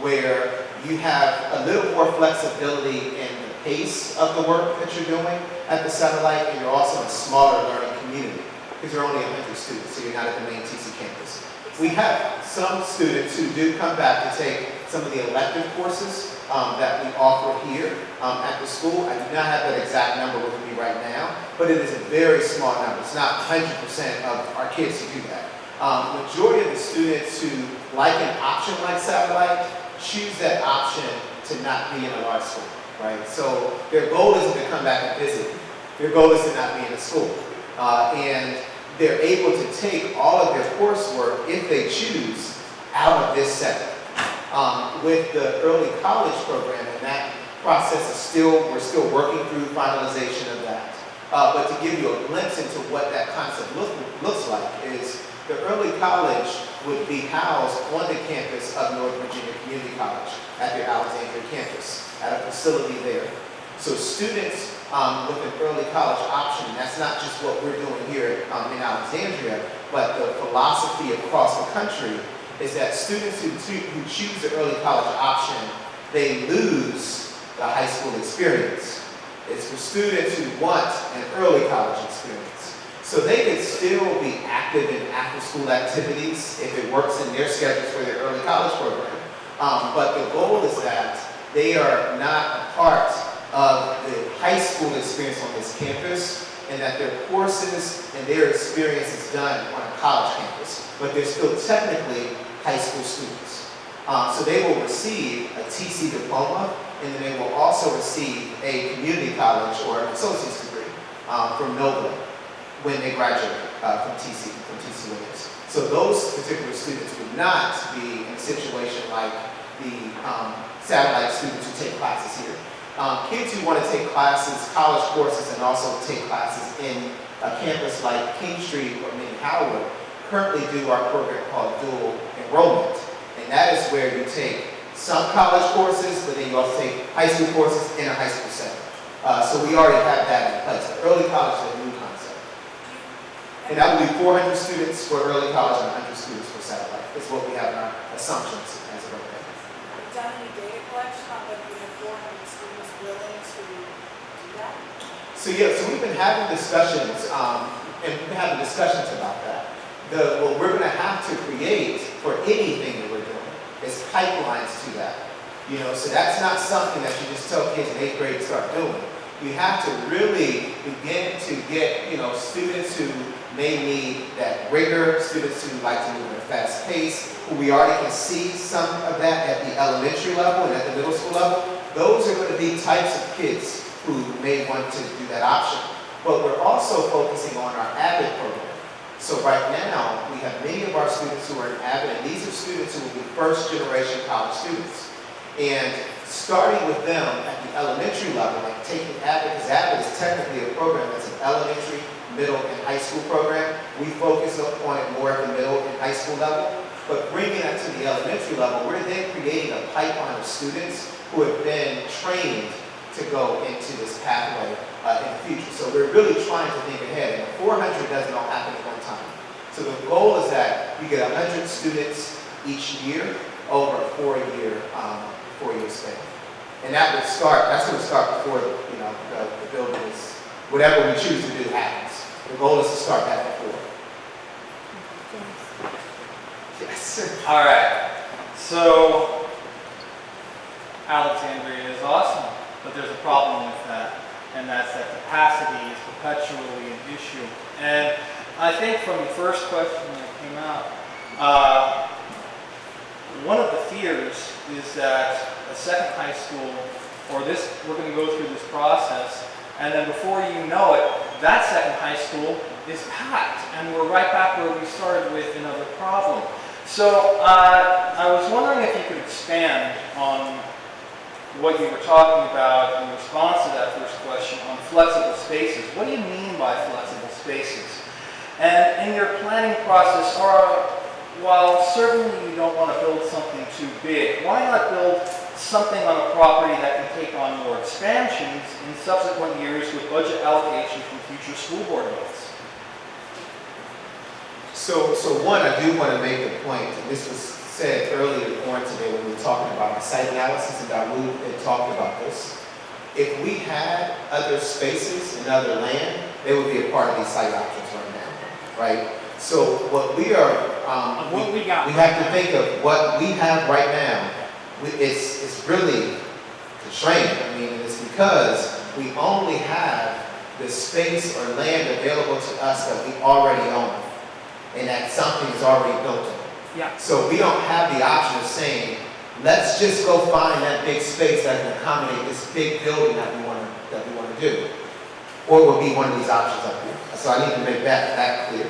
where you have a little more flexibility in the pace of the work that you're doing at the satellite, and you're also in a smaller learning community because you're only 100 students, so you're not at the main TC campus. We have some students who do come back to take some of the elective courses that we offer here at the school. I do not have that exact number with me right now, but it is a very small number. It's not 100% of our kids who do that. Majority of the students who like an option like satellite choose that option to not be in a large school, right? So their goal isn't to come back and visit. Their goal is to not be in a school. And they're able to take all of their coursework, if they choose, out of this setting. With the early college program, and that process is we're still working through finalization of that. But to give you a glimpse into what that concept looks like is the early college would be housed on the campus of North Virginia Community College at their Alexandria campus, at a facility there. So students with an early college option, and that's not just what we're doing here in Alexandria, but the philosophy across the country is that students who choose the early college option, they lose the high school experience. It's for students who want an early college experience. So they could still be active in after-school activities if it works in their schedules for their early college program. But the goal is that they are not a part of the high school experience on this campus, and that their courses and their experience is done on a college campus, but they're still technically high school students. So they will receive a TC diploma, and then they will also receive a community college or an associate's degree from Nova when they graduate from TC Williams. So those particular students would not be in a situation like the satellite students who take classes here. Kids who want to take classes, college courses, and also take classes in a campus like King Street or Mini Howard currently do our program called dual enrollment. And that is where you take some college courses, but then you also take high school courses in a high school setting. So we already have that in place. But early college is a new concept. And that will be 400 students for early college and 100 students for satellite. Is what we have in our assumptions as of right now. Done any data collection on whether we have 400 students willing to do that? So yeah, so we've been having discussions, and we've been having discussions about that. What we're going to have to create for anything that we're doing is pipelines to that. You know, so that's not something that you just tell kids in 8th grade to start doing. You have to really begin to get, you know, students who may need that rigor, students who like to move at a fast pace, who we already can see some of that at the elementary level and at the middle school level. Those are going to be types of kids who may want to do that option. But we're also focusing on our AVID program. So right now, we have many of our students who are in AVID, and these are students who will be first-generation college students. And starting with them at the elementary level, like taking AVID, because AVID is technically a program that's an elementary, middle, and high school program. We focus on it more at the middle and high school level. But bringing that to the elementary level, we're then creating a pipeline of students who have been trained to go into this pathway in the future. So we're really trying to think ahead. And 400 doesn't all happen at one time. So the goal is that you get 100 students each year over a 4-year span. And that would start, that's going to start before, you know, the building is, whatever we choose to do happens. The goal is to start that before. Yes. All right. So Alexandria is awesome, but there's a problem with that, and that's that capacity is perpetually an issue. And I think from the first question that came out, one of the fears is that a second high school, or this, we're going to go through this process, and then before you know it, that second high school is packed, and we're right back where we started with another problem. So I was wondering if you could expand on what you were talking about in response to that first question on flexible spaces. What do you mean by flexible spaces? And in your planning process, while certainly you don't want to build something too big, why not build something on a property that can take on more expansions in subsequent years with budget allocation from future school board votes? So one, I do want to make a point, and this was said earlier on today when we were talking about our site analysis, and Dawood had talked about this. If we had other spaces and other land, they would be a part of these site options right now, right? So what we are, we have to think of what we have right now. It's really constrained. I mean, it's because we only have the space or land available to us that we already own, and that something is already built on. Yeah. So we don't have the option of saying, let's just go find that big space that can accommodate this big building that we want to do, or it will be one of these options up here. So I need to make that clear.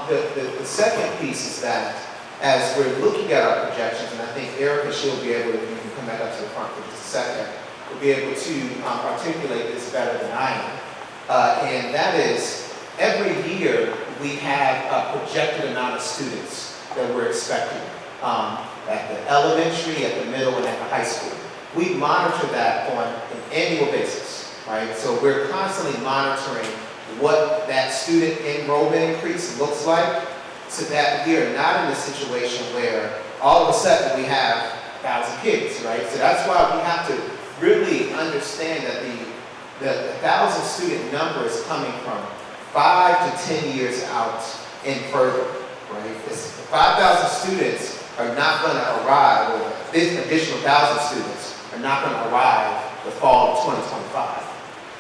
The second piece is that as we're looking at our projections, and I think Erica, she'll be able to, if you can come back up to the front for just a second, will be able to articulate this better than I am. And that is, every year we have a projected amount of students that we're expecting at the elementary, at the middle, and at the high school. We monitor that on an annual basis, right? So we're constantly monitoring what that student enrollment increase looks like, so that we are not in a situation where all of a sudden we have 1,000 kids, right? So that's why we have to really understand that the 1,000 student number is coming from 5 to 10 years out and further, right? This 5,000 students are not going to arrive, or this additional 1,000 students are not going to arrive the fall of 2025.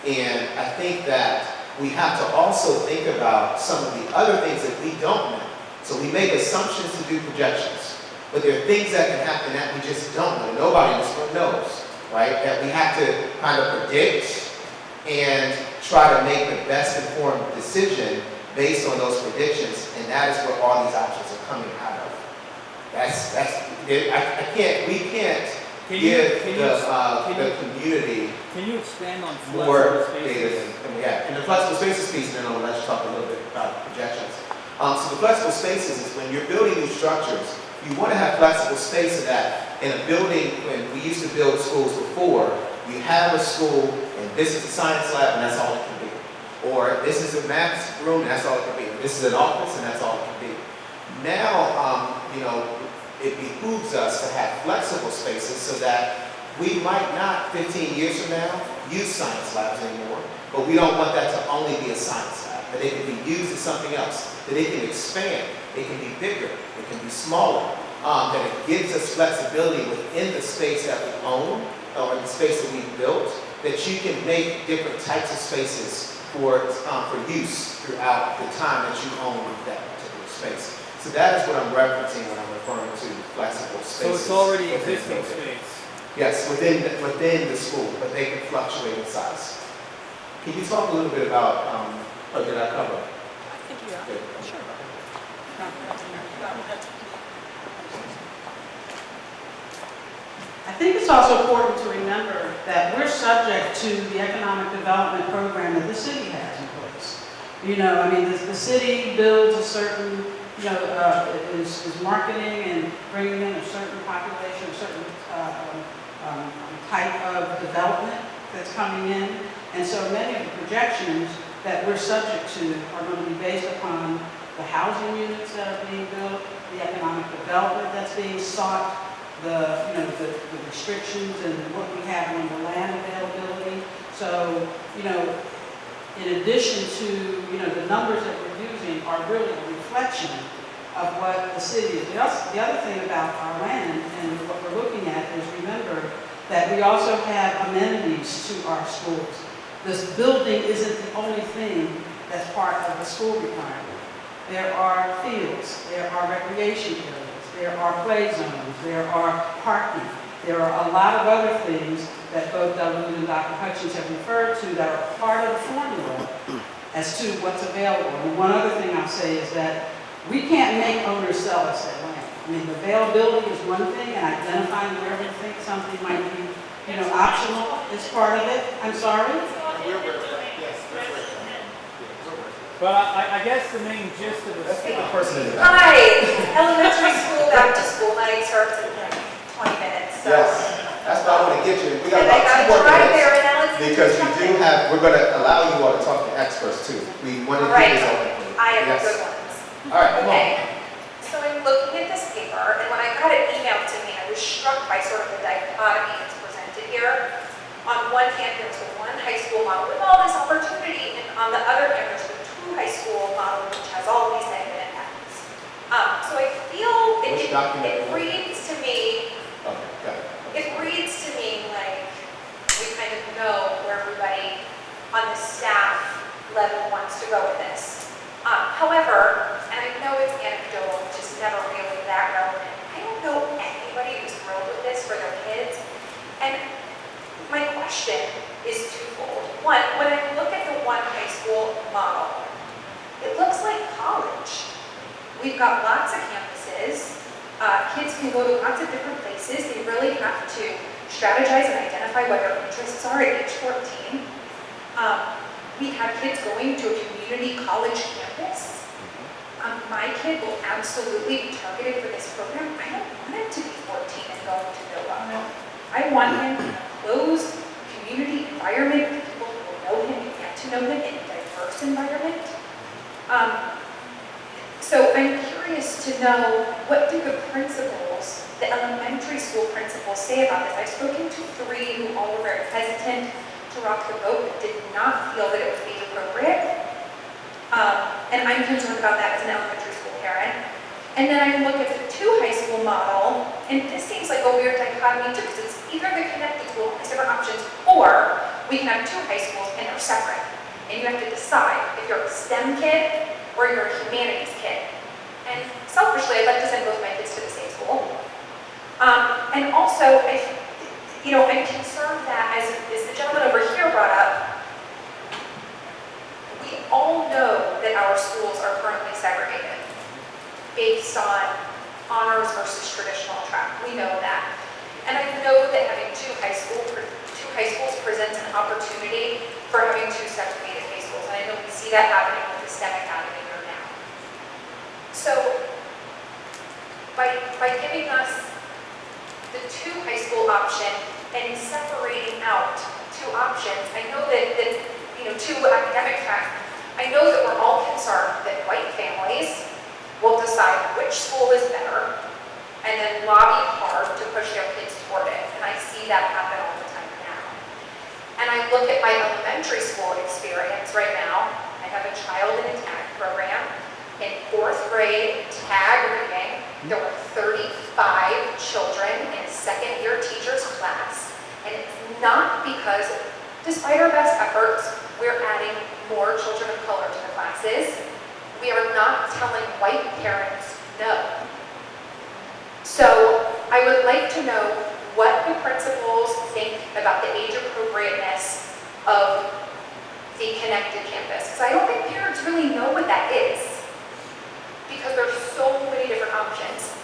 And I think that we have to also think about some of the other things that we don't know. So we make assumptions to do projections, but there are things that can happen that we just don't know. Nobody in this room knows, right? That we have to kind of predict and try to make the best informed decision based on those predictions, and that is where all these options are coming out of. We can't give the community Can you expand on more flexible data spaces? than we have. And the flexible spaces piece, and then I'll let you talk a little bit about projections. So the flexible spaces is when you're building new structures, you want to have flexible space so that in a building, when we used to build schools before, you have a school and this is a science lab and that's all it can be. Or this is a math room and that's all it can be. Or this is an office and that's all it can be. Now, it behooves us to have flexible spaces so that we might not 15 years from now use science labs anymore, but we don't want that to only be a science lab, that it can be used as something else, that it can expand, it can be bigger, it can be smaller, that it gives us flexibility within the space that we own, or the space that we've built, that you can make different types of spaces for use throughout the time that you own that particular space. So that is what I'm referencing when I'm referring to flexible So spaces. it's already within the existing building. space. Yes, within the school, but they can fluctuate in size. Can you talk a little bit about, or did I cover? I think you are. Good. Sure. I think it's also important to remember that we're subject to the economic development program that the city has in place. The city builds a certain, is marketing and bringing in a certain population, a certain type of development that's coming in. And so many of the projections that we're subject to are going to be based upon the housing units that are being built, the economic development that's being sought, the restrictions and what we have on the land availability. So, in addition to, the numbers that we're using are really a reflection of what the city is. The other thing about our land and what we're looking at is, remember that we also have amenities to our schools. This building isn't the only thing that's part of the school requirement. There are fields, there are recreation areas, there are play zones, there are parking. There are a lot of other things that both Dawood and Dr. Hutchins have referred to that are part of the formula as to what's available. And one other thing I'll say is that we can't make owners sell us their land. I mean, availability is one thing, and identifying where we think something might be, optional is part of it. I'm sorry? But I guess the main gist of the Let's get the person in the back. Hi, elementary school, back to school night starts in like 20 minutes, so. Yes, that's why I want to get you. We got And I about gotta 2 more drive minutes. there and now it's. Because we're going to allow you all to talk to experts too. We want to All right. keep this open for you. I have Yes. good ones. All right, come on. Okay, so I'm looking at this paper, and when I got it emailed to me, I was struck by sort of the dichotomy that's presented here. On one hand, there's the one high school model with all this opportunity, and on the other hand, there's the two high school model, which has all these negative impacts. So I feel Which document? it reads to me, Okay, got it. it reads to me like we kind of know where everybody on the staff level wants to go with this. However, and I know it's anecdotal, which is never really that relevant, I don't know anybody who's thrilled with this for their kids. And my question is twofold. One, when I look at the one high school model, it looks like college. We've got lots of campuses. Kids can go to lots of different places. They really have to strategize and identify what their interests are at age 14. We have kids going to a community college campus. My kid will absolutely be targeted for this program. I don't want him to be 14 and going to Nova. I want him in a closed community environment with people who will know him and get to know him in a diverse environment. So I'm curious to know, what do the principals, the elementary school principals say about this. I've spoken to 3 who all were very hesitant to rock the boat, but did not feel that it was age appropriate. And I'm concerned about that as an elementary school parent. And then I look at the 2 high school model, and this seems like a weird dichotomy too, because it's either the connected school has different options, or we can have 2 high schools and they're separate. And you have to decide if you're a STEM kid or you're a humanities kid. And selfishly, I'd like to send both my kids to the same school. And also, I'm concerned that, as the gentleman over here brought up, we all know that our schools are currently segregated based on honors versus traditional track. We know that. And I know that having 2 high schools presents an opportunity for having 2 segregated high schools. And I know we see that happening with the STEM Academy here now. So by giving us the 2 high school option and separating out 2 options, I know that 2 academic tracks, I know that we're all concerned that white families will decide which school is better and then lobby hard to push their kids toward it. And I see that happen all the time now. And I look at my elementary school experience right now. I have a child in a TAG program. In 4th grade TAG reading, there were 35 children in a 2nd-year teacher's class. And it's not because, despite our best efforts, we're adding more children of color to the classes. We are not telling white parents no. So I would like to know what the principals think about the age appropriateness of the connected campus. Because I don't think parents really know what that is, because there's so many different options.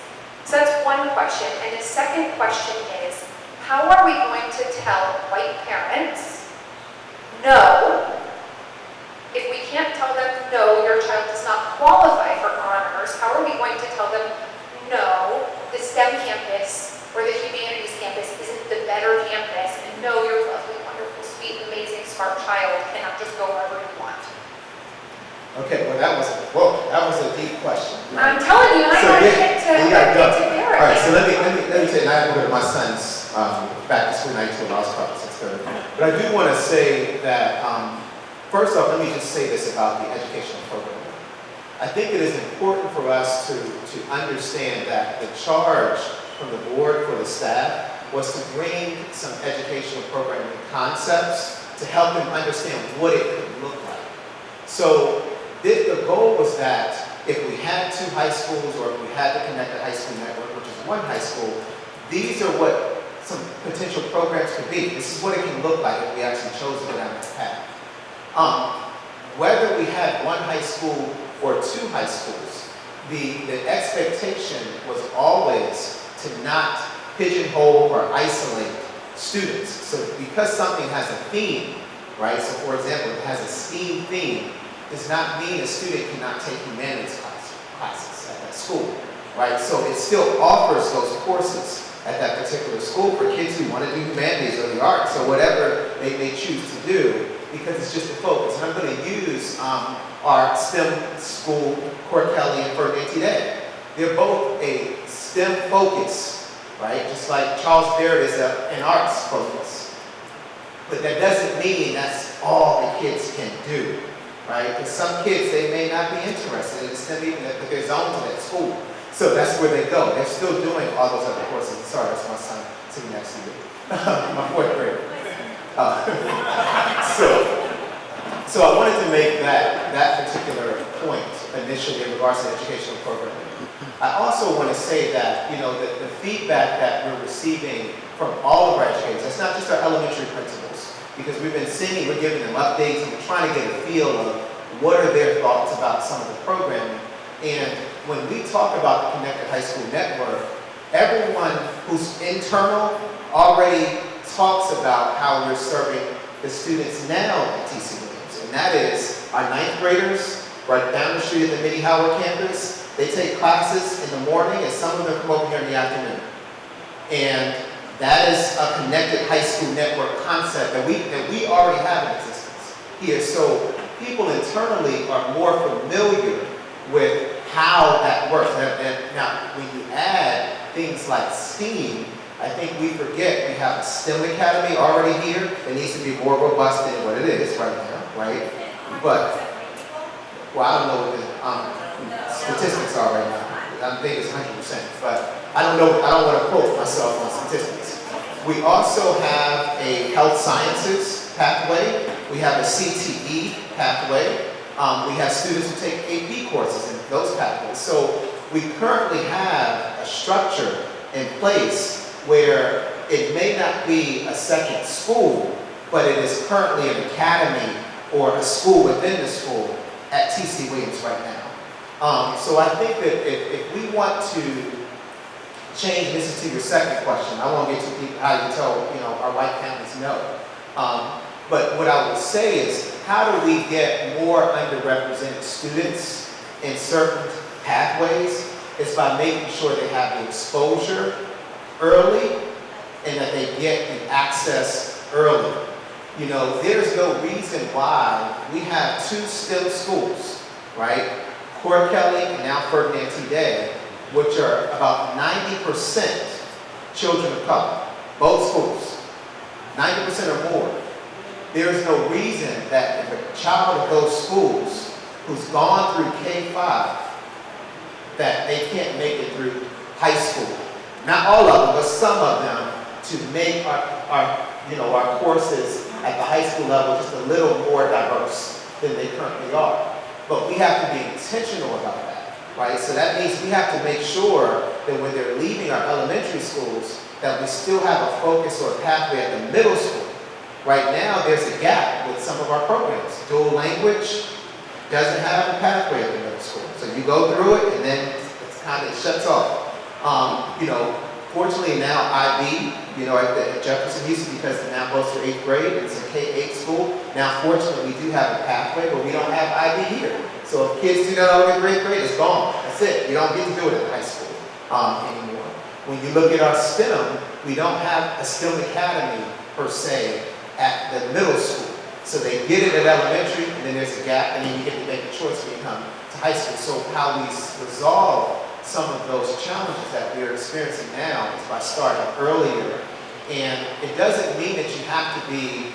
So that's one question. And the second question is, how are we going to tell white parents no? If we can't tell them, no, your child does not qualify for honors, how are we going to tell them, no, the STEM campus or the humanities campus isn't the better campus, and no, your lovely, wonderful, sweet, amazing, smart child cannot just go wherever you want? Okay, well, that was a deep question. I'm telling you, I want to get to Derek. All right, so let me say, and I have to go to my son's back to school night when I was probably 6:30. But I do want to say that, first off, let me just say this about the educational program. I think it is important for us to understand that the charge from the board for the staff was to bring some educational programming concepts to help them understand what it could look like. So the goal was that if we had 2 high schools or if we had the Connected High School Network, which is 1 high school, these are what some potential programs could be. This is what it can look like if we actually chose to go down this path. Whether we had 1 high school or 2 high schools, the expectation was always to not pigeonhole or isolate students. So because something has a theme, right? So for example, if it has a STEAM theme, does not mean a student cannot take humanities classes at that school, right? So it still offers those courses at that particular school for kids who want to do humanities or the arts or whatever they may choose to do, because it's just a focus. And I'm going to use our STEM school, Court Kelly and Ferdinand T. Day. They're both a STEM focus, right? Just like Charles Baird is an arts focus. But that doesn't mean that's all the kids can do, right? Because some kids, they may not be interested in STEM even if they're zoned to that school. So that's where they go. They're still doing all those other courses. Sorry, that's my son sitting next to you. My 4th grader. So I wanted to make that particular point initially in regards to educational programming. I also want to say that, the feedback that we're receiving from all of our educators, that's not just our elementary principals, because we've been seeing, we're giving them updates, and we're trying to get a feel of what are their thoughts about some of the programming. And when we talk about the Connected High School Network, everyone who's internal already talks about how we're serving the students now at TC Williams. And that is our 9th graders right down the street at the Mitty Howard campus. They take classes in the morning and some of them come over here in the afternoon. And that is a Connected High School Network concept that we already have in existence here. So people internally are more familiar with how that works. And now, when you add things like STEAM, I think we forget we have a STEM Academy already here. It needs to be more robust than what it is right now, right? But, well, I don't know what the statistics are right now. I think it's 100%, but I don't know, I don't want to quote myself on statistics. We also have a health sciences pathway. We have a CTE pathway. We have students who take AP courses in those pathways. So we currently have a structure in place where it may not be a second school, but it is currently an academy or a school within the school at T.C. Williams right now. So I think that if we want to change, this is to your second question, I won't get too deep how you tell our white families no. But what I would say is, how do we get more underrepresented students in certain pathways? Is by making sure they have the exposure early and that they get the access early. There's no reason why we have two STEM schools, right? Core Kelly and now Ferdinand T. Day, which are about 90% children of color, both schools, 90% or more. There's no reason that if a child of those schools who's gone through K-5, that they can't make it through high school. Not all of them, but some of them, to make our courses at the high school level just a little more diverse than they currently are. But we have to be intentional about that, right? So that means we have to make sure that when they're leaving our elementary schools, that we still have a focus or a pathway at the middle school. Right now, there's a gap with some of our programs. Dual language doesn't have a pathway at the middle school. So you go through it and then it's kind of shuts off. Fortunately now IB, at Jefferson Houston, because it now goes to 8th grade, it's a K-8 school. Now fortunately we do have a pathway, but we don't have IB here. So if kids do that all the way to 8th grade, it's gone. That's it. You don't get to do it in high school anymore. When you look at our STEM, we don't have a STEM academy per se at the middle school. So they get it at elementary, and then there's a gap, and then you get to make a choice when you come to high school. So how we resolve some of those challenges that we're experiencing now is by starting earlier. And it doesn't mean that you have to be,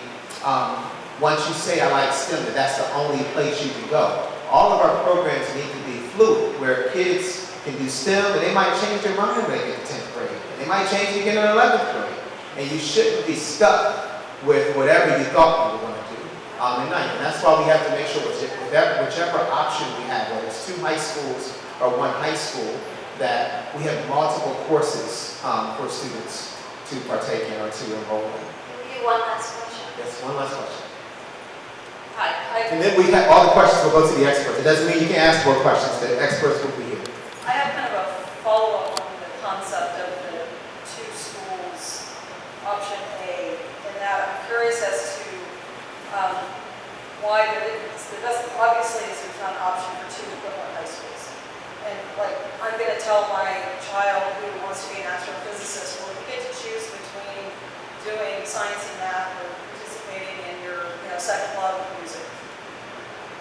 once you say I like STEM, that that's the only place you can go. All of our programs need to be fluid, where kids can do STEM, and they might change their mind when they get to 10th grade. They might change it again in 11th grade. And you shouldn't be stuck with whatever you thought you were going to do in 9th. And that's why we have to make sure whichever option we have, whether it's 2 high schools or 1 high school, that we have multiple courses for students to partake in or to enroll in. Maybe one last question. Yes, one last question. Hi. And then we have all the questions will go to the experts. It doesn't mean you can ask more questions. The experts will be here. I have kind of a follow-up on the concept of the 2 schools, option A, and that I'm curious as to why there doesn't, obviously there's not an option for 2 equivalent high schools. And like, I'm going to tell my child who wants to be an astrophysicist, well, you get to choose between doing science and math or participating in your second love of music.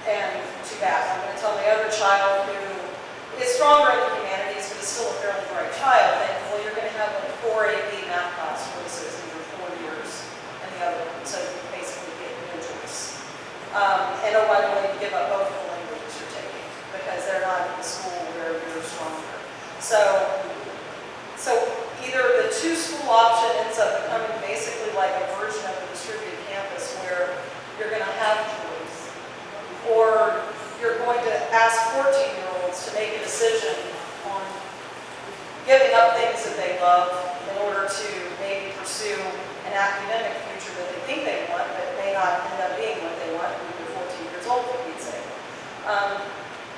And too bad. I'm going to tell my other child who is stronger in the humanities but is still a fairly bright child, then, well, you're going to have like 4 AP math class choices in your 4 years and the other one. So you basically get no choice. And oh, by the way, you give up both the languages you're taking because they're not in the school where you're stronger. So either the 2-school option ends up becoming basically like a version of a distributed campus where you're going to have choice, or you're going to ask 14-year-olds to make a decision on giving up things that they love in order to maybe pursue an academic future that they think they want, but may not end up being what they want when you're 14 years old, for Pete's sake.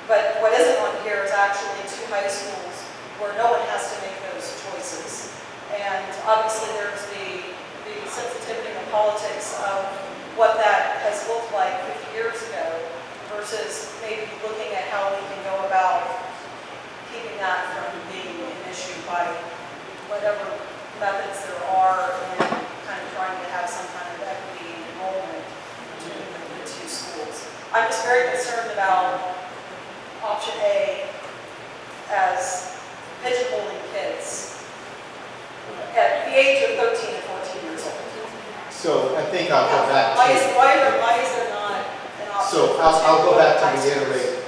But what isn't on here is actually 2 high schools where no one has to make those choices. And obviously there's the sensitivity and the politics of what that has looked like 50 years ago versus maybe looking at how we can go about keeping that from being an issue by whatever methods there are and kind of trying to have some kind of equity and enrollment between the 2 schools. I'm just very concerned about option A as pigeonholing kids. The think I'll go back Why is to. there not an option? So for I'll go back to high schools? reiterate,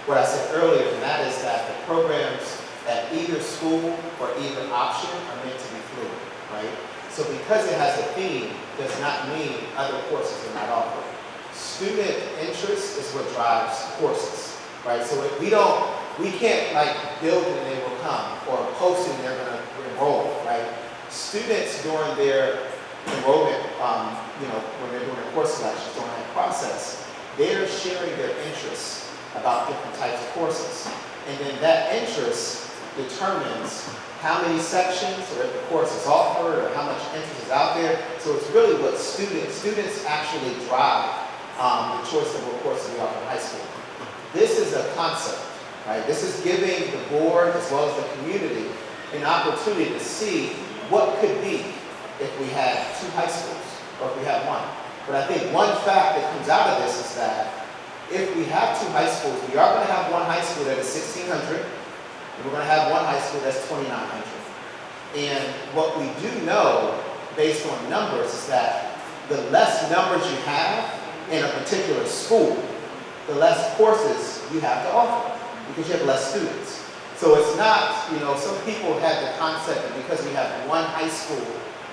what I said earlier, and that is that the programs at either school or either option are meant to be fluid, right? So because it has a theme, does not mean other courses are not offered. Student interest is what drives courses, right? So if we can't like build it and they will come, or post it and they're gonna enroll, right? Students during their enrollment, when they're doing their course selections, during that process, they're sharing their interests about different types of courses. And then that interest determines how many sections, or if the course is offered, or how much interest is out there. So it's really what students actually drive the choice of what courses we offer in high school. This is a concept, right? This is giving the board as well as the community an opportunity to see what could be if we had 2 high schools, or if we had 1. But I think one fact that comes out of this is that if we have 2 high schools, we are going to have 1 high school that is 1,600, and we're going to have 1 high school that's 2,900. And what we do know, based on numbers, is that the less numbers you have in a particular school, the less courses you have to offer, because you have less students. So it's not, some people have the concept that because we have 1 high school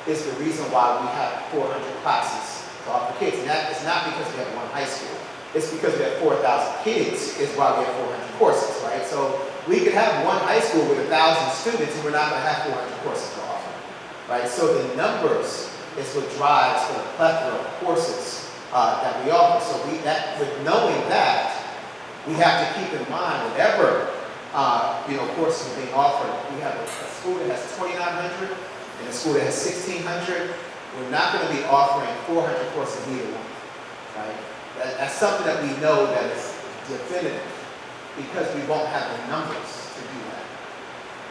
is the reason why we have 400 classes to offer kids. And that is not because we have 1 high school. It's because we have 4,000 kids is why we have 400 courses, right? So we could have 1 high school with 1,000 students and we're not going to have 400 courses to offer, right? So the numbers is what drives the plethora of courses that we offer. So with knowing that, we have to keep in mind whatever courses are being offered. We have a school that has 2,900 and a school that has 1,600. We're not going to be offering 400 courses either one, right? That's something that we know that is definitive because we won't have the numbers to do that.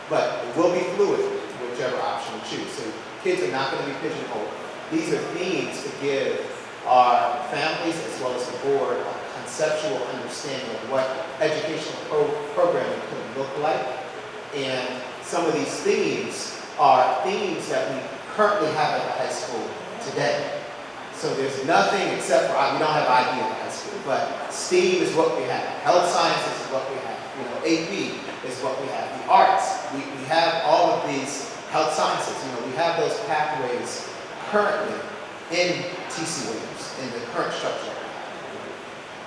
But it will be fluid, whichever option we choose. So kids are not going to be pigeonholed. These are themes to give our families as well as the board a conceptual understanding of what educational programming could look like. And some of these themes are themes that we currently have at the high school today. So there's nothing except for, we don't have ID in high school, but STEAM is what we have. Health sciences is what we have. AP is what we have. The arts, we have all of these health sciences. We have those pathways currently in TC Williams, in the current structure.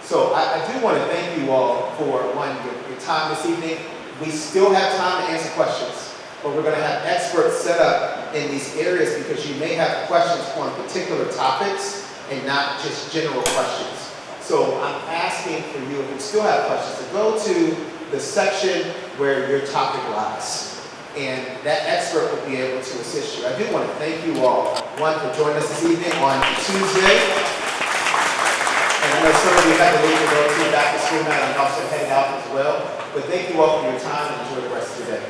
So I do want to thank you all for, your time this evening. We still have time to answer questions, but we're going to have experts set up in these areas because you may have questions on particular topics and not just general questions. So I'm asking for you, if you still have questions, to go to the section where your topic lies. And that expert will be able to assist you. I do want to thank you all, for joining us this evening on Tuesday. And I know some of you had to leave to go to back to school now and also heading out as well. But thank you all for your time and enjoy the rest of your day.